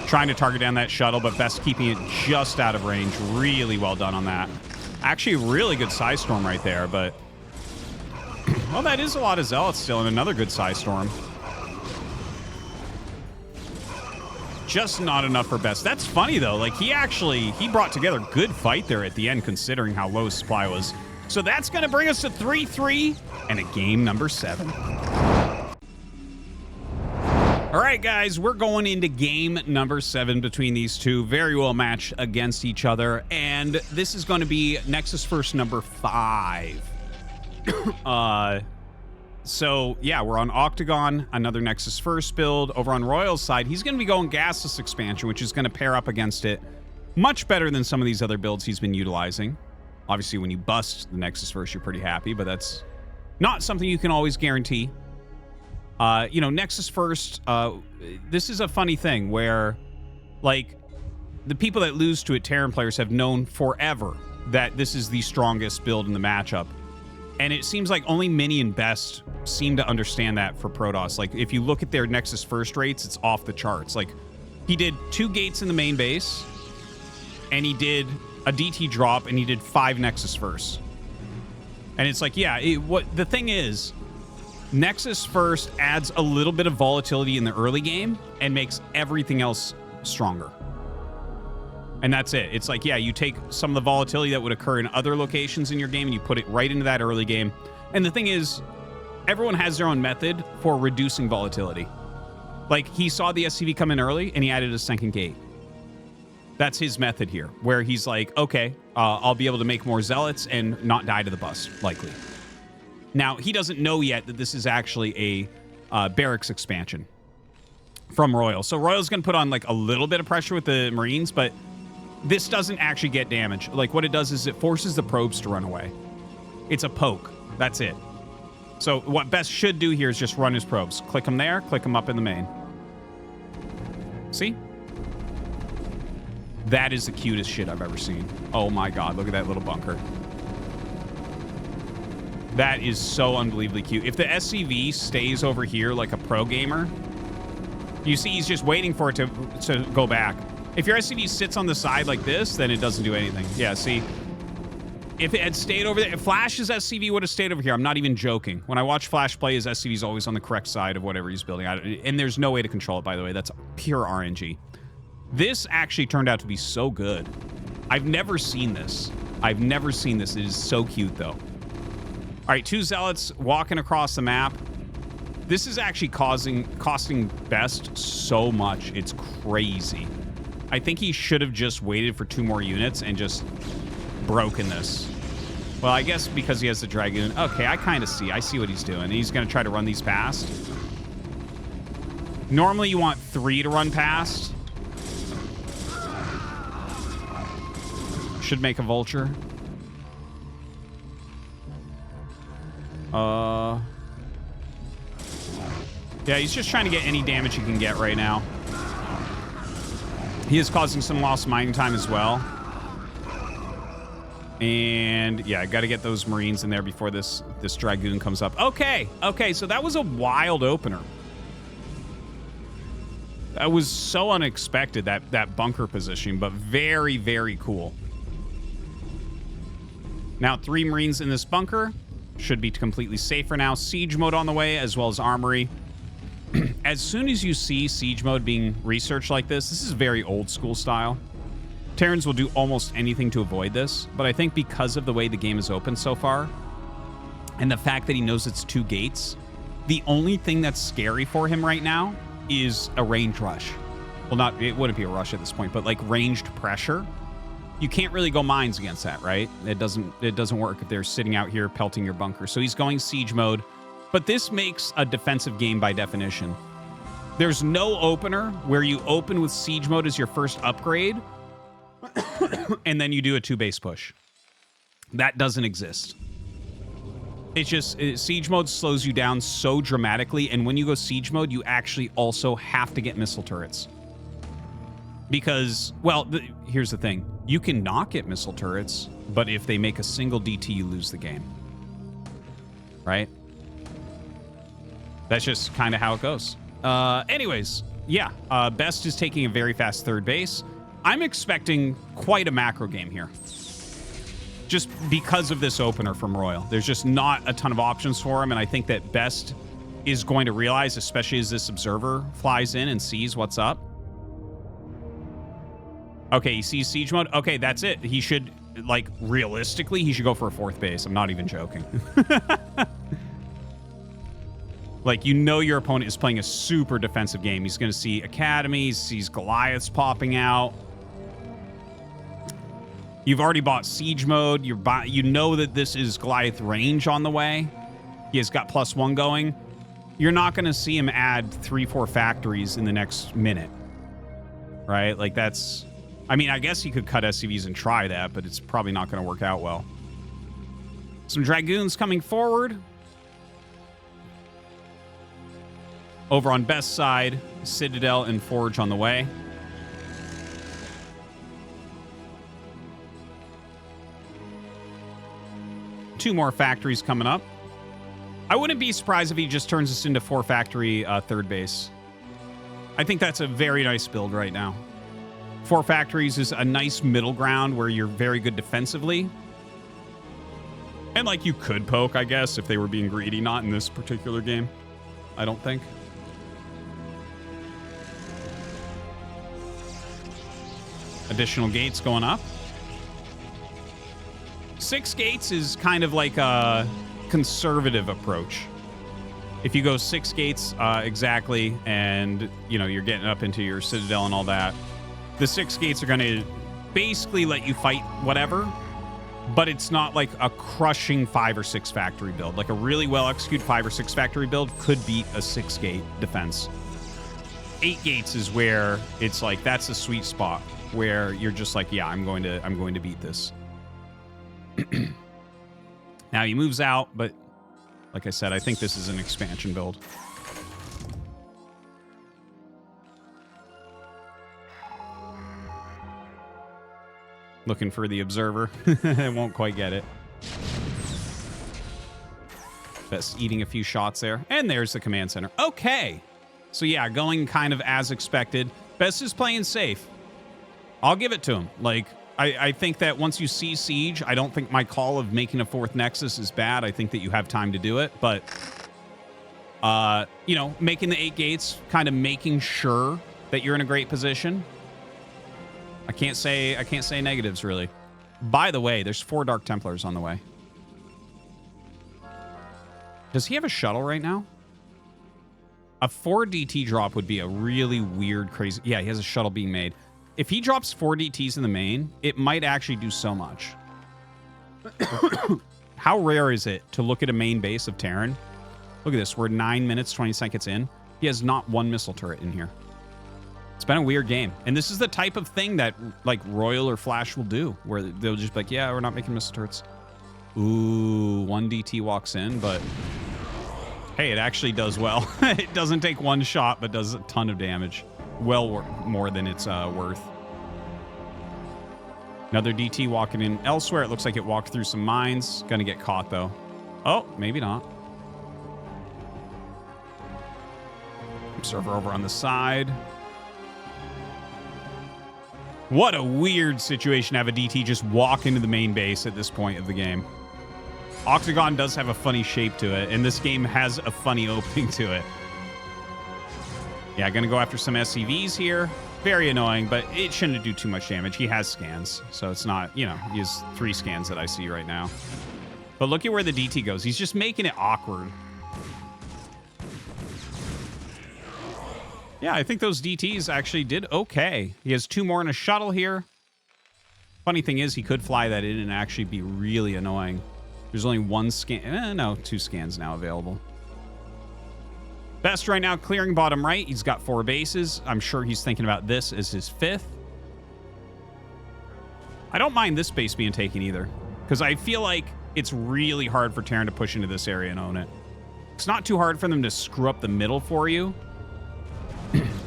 Trying to target down that shuttle, but Best keeping it just out of range. Really well done on that. Actually, really good Size Storm right there, but... well, that is a lot of Zealots still, and another good Size Storm. Just not enough for Best. That's funny, though. Like, he brought together a good fight there at the end, considering how low his supply was. So that's going to bring us to 3-3 and a game number 7. All right, guys, we're going into game number 7 between these two. Very well matched against each other. And this is going to be Nexus First number 5. So, yeah, we're on Octagon, another Nexus First build. Over on RoyaL's side, he's going to be going Gasless Expansion, which is going to pair up against it much better than some of these other builds he's been utilizing. Obviously, when you bust the Nexus First, you're pretty happy, but that's not something you can always guarantee. You know, Nexus First, this is a funny thing where, like, the people that lose to it, Terran players, have known forever that this is the strongest build in the matchup. And it seems like only Mini and Best seem to understand that for Protoss. Like, if you look at their Nexus First rates, it's off the charts. Like, he did 2 gates in the main base, and he did a DT drop, and he did 5 Nexus Firsts. And it's like, yeah, what the thing is, Nexus First adds a little bit of volatility in the early game and makes everything else stronger. And that's it. It's like, yeah, you take some of the volatility that would occur in other locations in your game and you put it right into that early game. And the thing is, everyone has their own method for reducing volatility. Like, he saw the SCV come in early and he added a second gate. That's his method here, where he's like, okay, I'll be able to make more Zealots and not die to the bust, likely. Now, he doesn't know yet that this is actually a barracks expansion from RoyaL. So RoyaL's going to put on, like, a little bit of pressure with the Marines, but this doesn't actually get damage. Like, what it does is it forces the probes to run away. It's a poke. That's it. So what Best should do here is just run his probes. Click them there, click them up in the main. See? That is the cutest shit I've ever seen. Oh my god, look at that little bunker. That is so unbelievably cute. If the SCV stays over here like a pro gamer, you see he's just waiting for it to go back. If your SCV sits on the side like this, then it doesn't do anything. Yeah, see? If it had stayed over there, if Flash's SCV would have stayed over here, I'm not even joking. When I watch Flash play, his SCV is always on the correct side of whatever he's building. And there's no way to control it, by the way. That's pure RNG. This actually turned out to be so good. I've never seen this. I've never seen this. It is so cute, though. All right, 2 Zealots walking across the map. This is actually costing Best so much. It's crazy. I think he should have just waited for 2 more units and just broken this. Well, I guess because he has the Dragoon. Okay, I kind of see. I see what he's doing. He's going to try to run these past. Normally, you want 3 to run past. Should make a Vulture. Yeah, he's just trying to get any damage he can get right now. He is causing some lost mining time as well. And yeah, I got to get those Marines in there before this Dragoon comes up. Okay, so that was a wild opener. That was so unexpected, that bunker position, but very, very cool. Now, 3 Marines in this bunker. Should be completely safe for now. Siege mode on the way, as well as armory. As soon as you see siege mode being researched like this is very old school style. Terrans will do almost anything to avoid this, but I think because of the way the game is open so far, and the fact that he knows it's 2 gates, the only thing that's scary for him right now is a range rush. Well, it wouldn't be a rush at this point, but like ranged pressure. You can't really go mines against that, right? It doesn't work if they're sitting out here pelting your bunker. So he's going siege mode. But this makes a defensive game by definition. There's no opener where you open with siege mode as your first upgrade and then you do a 2 base push. That doesn't exist. It's just siege mode slows you down so dramatically, and when you go siege mode, you actually also have to get missile turrets. Because, well, here's the thing. You can not get missile turrets, but if they make a single DT, you lose the game. Right? That's just kind of how it goes. Anyways, yeah. Best is taking a very fast 3rd base. I'm expecting quite a macro game here. Just because of this opener from RoyaL. There's just not a ton of options for him, and I think that Best is going to realize, especially as this observer flies in and sees what's up. Okay, he sees siege mode. Okay, that's it. He should, like, realistically, he should go for a 4th base. I'm not even joking. Like, you know your opponent is playing a super defensive game. He's going to see academies, sees Goliaths popping out. You've already bought siege mode. You know that this is Goliath range on the way. He has got +1 going. You're not going to see him add 3-4 factories in the next minute. Right? Like, that's... I mean, I guess he could cut SCVs and try that, but it's probably not going to work out well. Some Dragoons coming forward. Over on Best's side, Citadel and Forge on the way. Two more factories coming up. I wouldn't be surprised if he just turns this into 4-factory third base. I think that's a very nice build right now. 4 factories is a nice middle ground where you're very good defensively. And, like, you could poke, I guess, if they were being greedy. Not in this particular game, I don't think. Additional gates going up. 6 gates is kind of like a conservative approach. If you go 6 gates exactly, and, you know, you're getting up into your Citadel and all that, the 6 gates are going to basically let you fight whatever, but it's not like a crushing 5 or 6 factory build. Like a really well-executed 5 or 6 factory build could beat a 6-gate defense. 8 gates is where it's like, that's a sweet spot where you're just like, yeah, I'm going to beat this. Now he moves out, but like I said, I think this is an expansion build. Looking for the observer. I won't quite get it. Best eating a few shots there. And there's the command center. Okay. So yeah, going kind of as expected. Best is playing safe. I'll give it to him. Like, I think that once you see Siege, I don't think my call of making a 4th Nexus is bad. I think that you have time to do it. But, you know, making the 8 gates, kind of making sure that you're in a great position. I can't say negatives, really. By the way, there's 4 Dark Templars on the way. Does he have a shuttle right now? A 4 DT drop would be a really weird, crazy... Yeah, he has a shuttle being made. If he drops 4 DTs in the main, it might actually do so much. How rare is it to look at a main base of Terran? Look at this. We're 9 minutes, 20 seconds in. He has not 1 missile turret in here. It's been a weird game. And this is the type of thing that, like, RoyaL or Flash will do, where they'll just be like, yeah, we're not making missile turrets. Ooh, 1 DT walks in, but... Hey, it actually does well. It doesn't take 1 shot, but does a ton of damage. Well more than it's worth. Another DT walking in elsewhere. It looks like it walked through some mines. Gonna get caught, though. Oh, maybe not. Observer over on the side. What a weird situation to have a DT just walk into the main base at this point of the game. Octagon does have a funny shape to it, and this game has a funny opening to it. Yeah, gonna go after some SCVs here. Very annoying, but it shouldn't do too much damage. He has scans, so it's not, you know, he has 3 scans that I see right now. But look at where the DT goes. He's just making it awkward. Yeah, I think those DTs actually did okay. He has 2 more in a shuttle here. Funny thing is, he could fly that in and actually be really annoying. There's only 1 scan. No, 2 scans now available. Best right now clearing bottom right. He's got 4 bases. I'm sure he's thinking about this as his 5th. I don't mind this base being taken either, because I feel like it's really hard for Terran to push into this area and own it. It's not too hard for them to screw up the middle for you.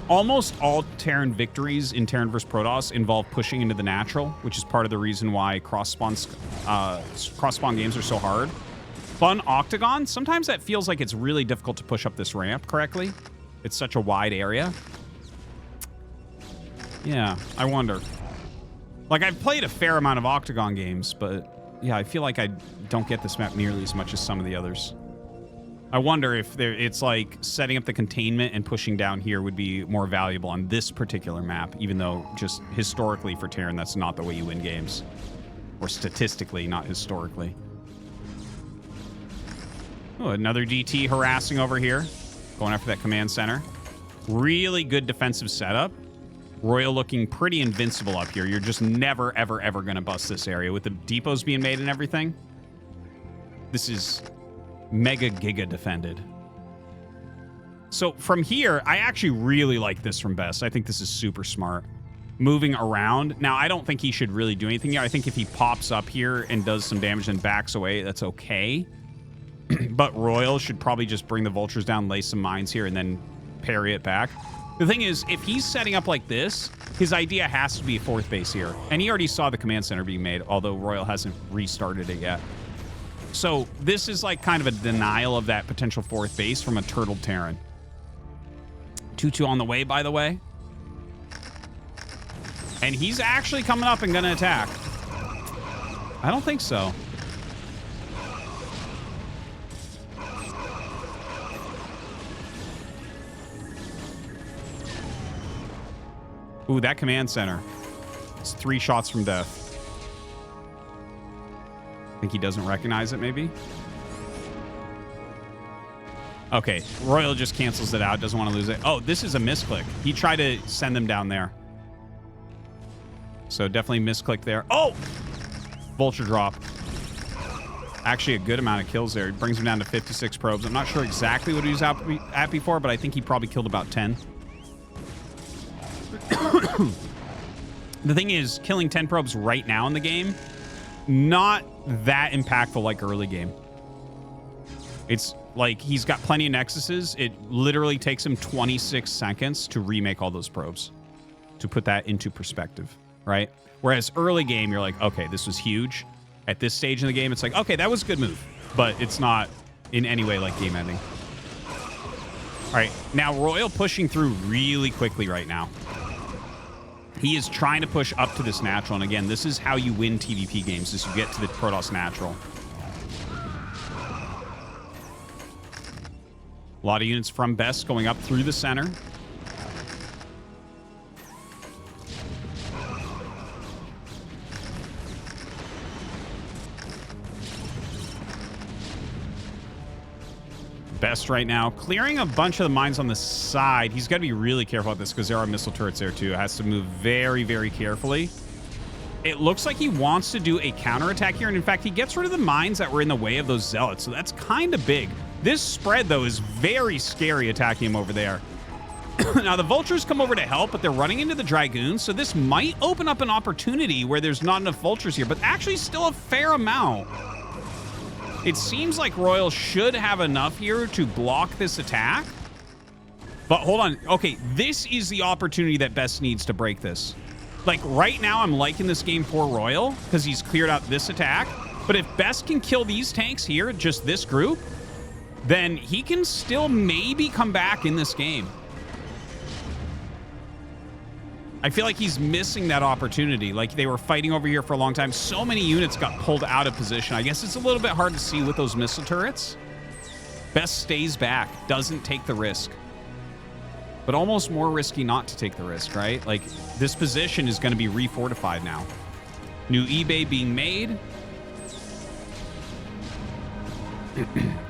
Almost all Terran victories in Terran vs. Protoss involve pushing into the natural, which is part of the reason why cross-spawn games are so hard. But on Octagon, sometimes that feels like it's really difficult to push up this ramp correctly. It's such a wide area. Yeah, I wonder. Like, I've played a fair amount of Octagon games, but yeah, I feel like I don't get this map nearly as much as some of the others. I wonder if it's like setting up the containment and pushing down here would be more valuable on this particular map, even though just historically for Terran, that's not the way you win games. Or statistically, not historically. Oh, another DT harassing over here. Going after that command center. Really good defensive setup. RoyaL looking pretty invincible up here. You're just never, ever, ever going to bust this area. With the depots being made and everything, this is Mega Giga defended. So from here, I actually really like this from Best. I think this is super smart. Moving around. Now, I don't think he should really do anything here. I think if he pops up here and does some damage and backs away, that's okay. But RoyaL should probably just bring the vultures down, lay some mines here, and then parry it back. The thing is, if he's setting up like this, his idea has to be a fourth base here. And he already saw the command center being made, although RoyaL hasn't restarted it yet. So this is like kind of a denial of that potential fourth base from a turtled Terran. 2-2 on the way, by the way. And he's actually coming up and going to attack. I don't think so. Ooh, that command center. It's 3 shots from death. I think he doesn't recognize it, maybe? Okay, RoyaL just cancels it out. Doesn't want to lose it. Oh, this is a misclick. He tried to send them down there. So definitely misclick there. Oh! Vulture drop. Actually, a good amount of kills there. It brings him down to 56 probes. I'm not sure exactly what he was at before, but I think he probably killed about 10. The thing is, killing 10 probes right now in the game, not that impactful like early game. It's like he's got plenty of nexuses. It literally takes him 26 seconds to remake all those probes, to put that into perspective, right? Whereas early game, you're like, okay, this was huge. At this stage in the game, it's like, okay, that was a good move, but it's not in any way like game ending. All right, now RoyaL pushing through really quickly right now. He is trying to push up to this natural, and again, this is how you win TVP games, is you get to the Protoss natural. A lot of units from Best going up through the center. Best right now clearing a bunch of the mines on the side. He's got to be really careful about this because there are missile turrets there too. Has to move very, very carefully. It looks like he wants to do a counterattack here, and in fact, he gets rid of the mines that were in the way of those zealots, so that's kind of big. This spread, though, is very scary attacking him over there. Now, the vultures come over to help, but they're running into the dragoons, so this might open up an opportunity where there's not enough vultures here, but actually still a fair amount. It seems like RoyaL should have enough here to block this attack. But hold on. Okay, this is the opportunity that Best needs to break this. Like, right now, I'm liking this game for RoyaL because he's cleared out this attack. But if Best can kill these tanks here, just this group, then he can still maybe come back in this game. I feel like he's missing that opportunity. Like, they were fighting over here for a long time. So many units got pulled out of position. I guess it's a little bit hard to see with those missile turrets. Best stays back, doesn't take the risk. But almost more risky not to take the risk, right? Like, this position is going to be refortified now. New eBay being made.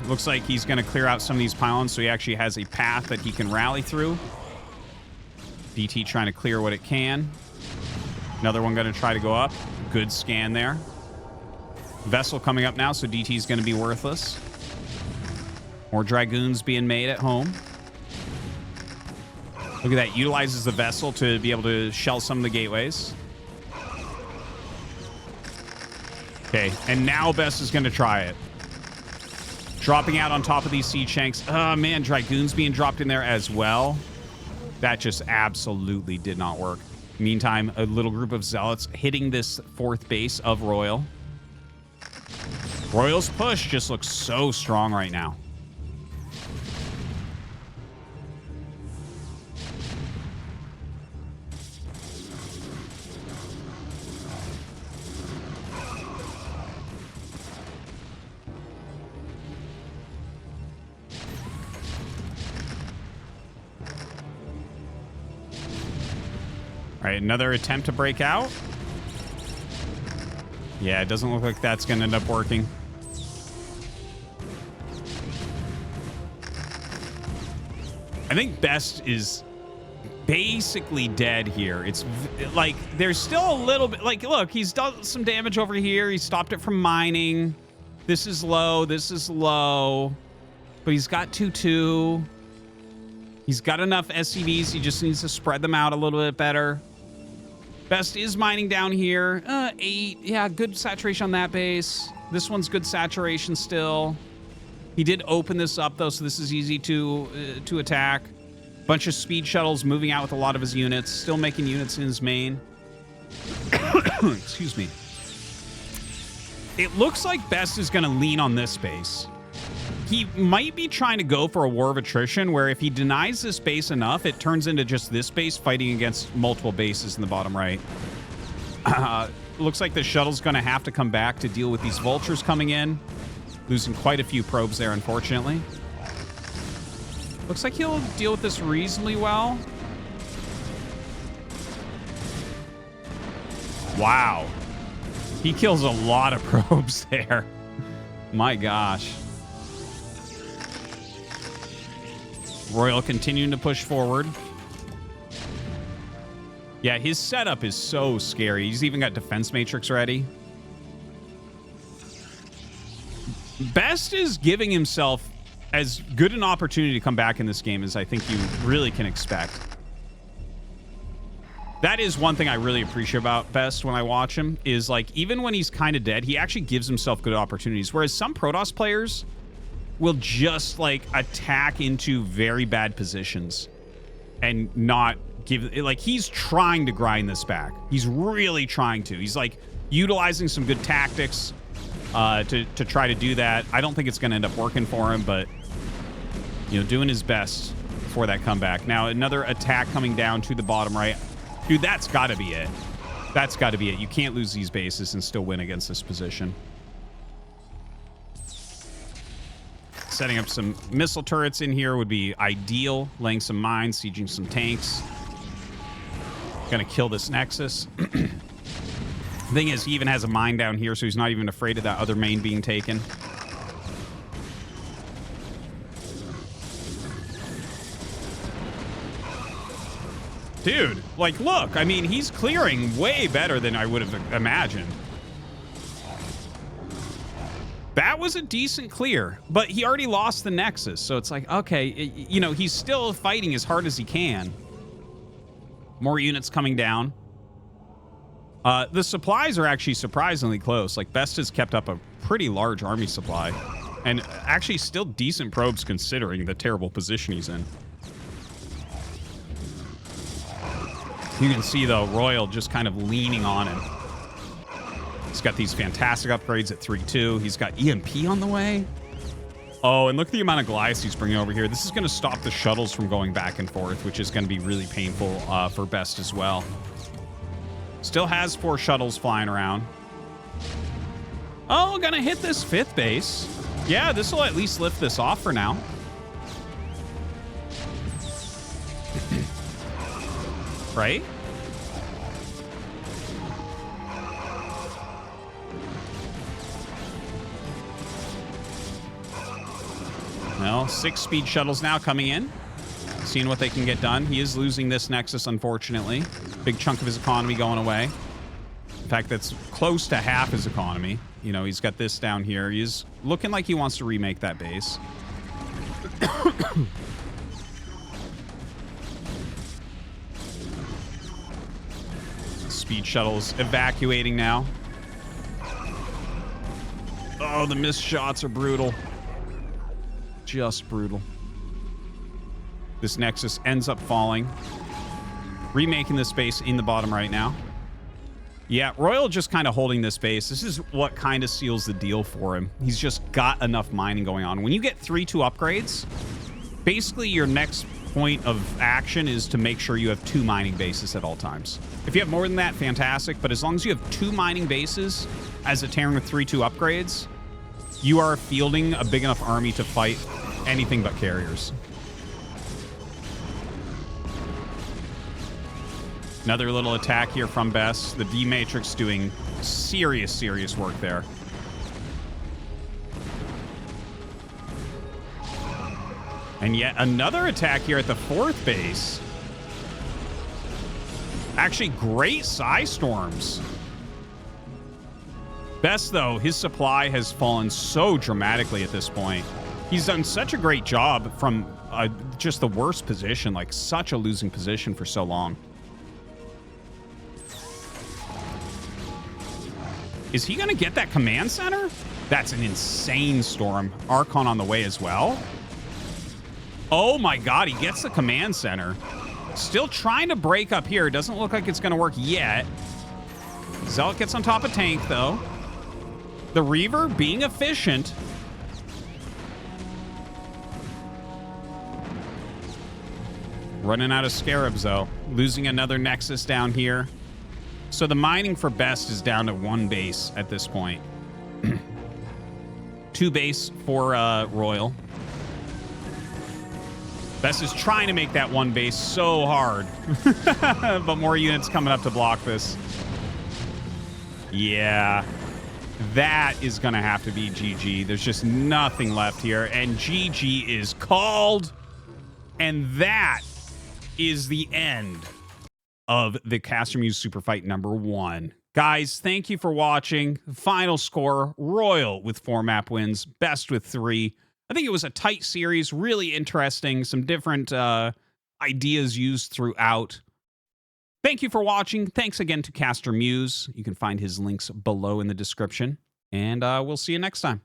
Looks like he's going to clear out some of these pylons so he actually has a path that he can rally through. DT trying to clear what it can. Another one going to try to go up. Good scan there. Vessel coming up now, so DT is going to be worthless. More dragoons being made at home. Look at that. Utilizes the vessel to be able to shell some of the gateways. Okay, and now Best is going to try it. Dropping out on top of these siege tanks. Oh, man, dragoons being dropped in there as well. That just absolutely did not work. Meantime, a little group of zealots hitting this fourth base of RoyaL. RoyaL's push just looks so strong right now. All right, another attempt to break out. Yeah, it doesn't look like that's going to end up working. I think Best is basically dead here. It's like there's still a little bit like, look, he's done some damage over here. He stopped it from mining. This is low. This is low. But he's got 2-2. He's got enough SCVs. He just needs to spread them out a little bit better. Best is mining down here. 8. Yeah, good saturation on that base. This one's good saturation still. He did open this up, though, so this is easy to attack. Bunch of speed shuttles moving out with a lot of his units. Still making units in his main. Excuse me. It looks like Best is going to lean on this base. He might be trying to go for a war of attrition, where if he denies this base enough, it turns into just this base fighting against multiple bases in the bottom right. Looks like the shuttle's going to have to come back to deal with these vultures coming in. Losing quite a few probes there, unfortunately. Looks like he'll deal with this reasonably well. Wow. He kills a lot of probes there. My gosh. RoyaL continuing to push forward. Yeah, his setup is so scary. He's even got defense matrix ready. Best is giving himself as good an opportunity to come back in this game as I think you really can expect. That is one thing I really appreciate about Best when I watch him, is like, even when he's kind of dead, he actually gives himself good opportunities. Whereas some Protoss players will just like attack into very bad positions and not give, like, he's trying to grind this back. He's really trying to. He's like utilizing some good tactics to try to do that. I don't think it's going to end up working for him, but you know, doing his best for that comeback. Now another attack coming down to the bottom right. Dude, that's got to be it. That's got to be it. You can't lose these bases and still win against this position. Setting up some missile turrets in here would be ideal. Laying some mines, sieging some tanks. Gonna kill this Nexus. The thing is, he even has a mine down here, so he's not even afraid of that other main being taken. Dude, like, look, I mean, he's clearing way better than I would have imagined. That was a decent clear, but he already lost the Nexus, so it's like, okay, you know, he's still fighting as hard as he can. More units coming down. The supplies are actually surprisingly close. Like, Best has kept up a pretty large army supply, and actually still decent probes considering the terrible position he's in. You can see, though, RoyaL just kind of leaning on him. He's got these fantastic upgrades at 3-2. He's got EMP on the way. Oh, and look at the amount of Goliaths he's bringing over here. This is going to stop the shuttles from going back and forth, which is going to be really painful for Best as well. Still has 4 shuttles flying around. Oh, going to hit this 5th base. Yeah, this will at least lift this off for now. Right? Well, 6 speed shuttles now coming in. Seeing what they can get done. He is losing this Nexus, unfortunately. Big chunk of his economy going away. In fact, that's close to half his economy. You know, he's got this down here. He's looking like he wants to remake that base. Speed shuttles evacuating now. Oh, the missed shots are brutal. Just brutal. This Nexus ends up falling. Remaking this base in the bottom right now. Yeah, RoyaL just kind of holding this base. This is what kind of seals the deal for him. He's just got enough mining going on. When you get 3-2 upgrades, basically your next point of action is to make sure you have 2 mining bases at all times. If you have more than that, fantastic. But as long as you have 2 mining bases as a Terran with 3-2 upgrades, you are fielding a big enough army to fight anything but carriers. Another little attack here from Best. The D-Matrix doing serious work there. And yet another attack here at the 4th base. Actually, great Psy Storms. Best, though, his supply has fallen so dramatically at this point. He's done such a great job from just the worst position, like such a losing position for so long. Is he going to get that command center? That's an insane storm. Archon on the way as well. Oh my god, he gets the command center. Still trying to break up here. Doesn't look like it's going to work yet. Zealot gets on top of tank, though. The Reaver being efficient. Running out of Scarabs, though. Losing another Nexus down here. So the mining for Best is down to 1 base at this point. 2 base for RoyaL. Best is trying to make that 1 base so hard. But more units coming up to block this. Yeah. That is going to have to be GG. There's just nothing left here. And GG is called. And that is the end of the CasterMuse SuperFight #1. Guys, thank you for watching. Final score, RoyaL with 4 map wins, Best with 3. I think it was a tight series, really interesting. Some different ideas used throughout. Thank you for watching. Thanks again to CasterMuse. You can find his links below in the description. And we'll see you next time.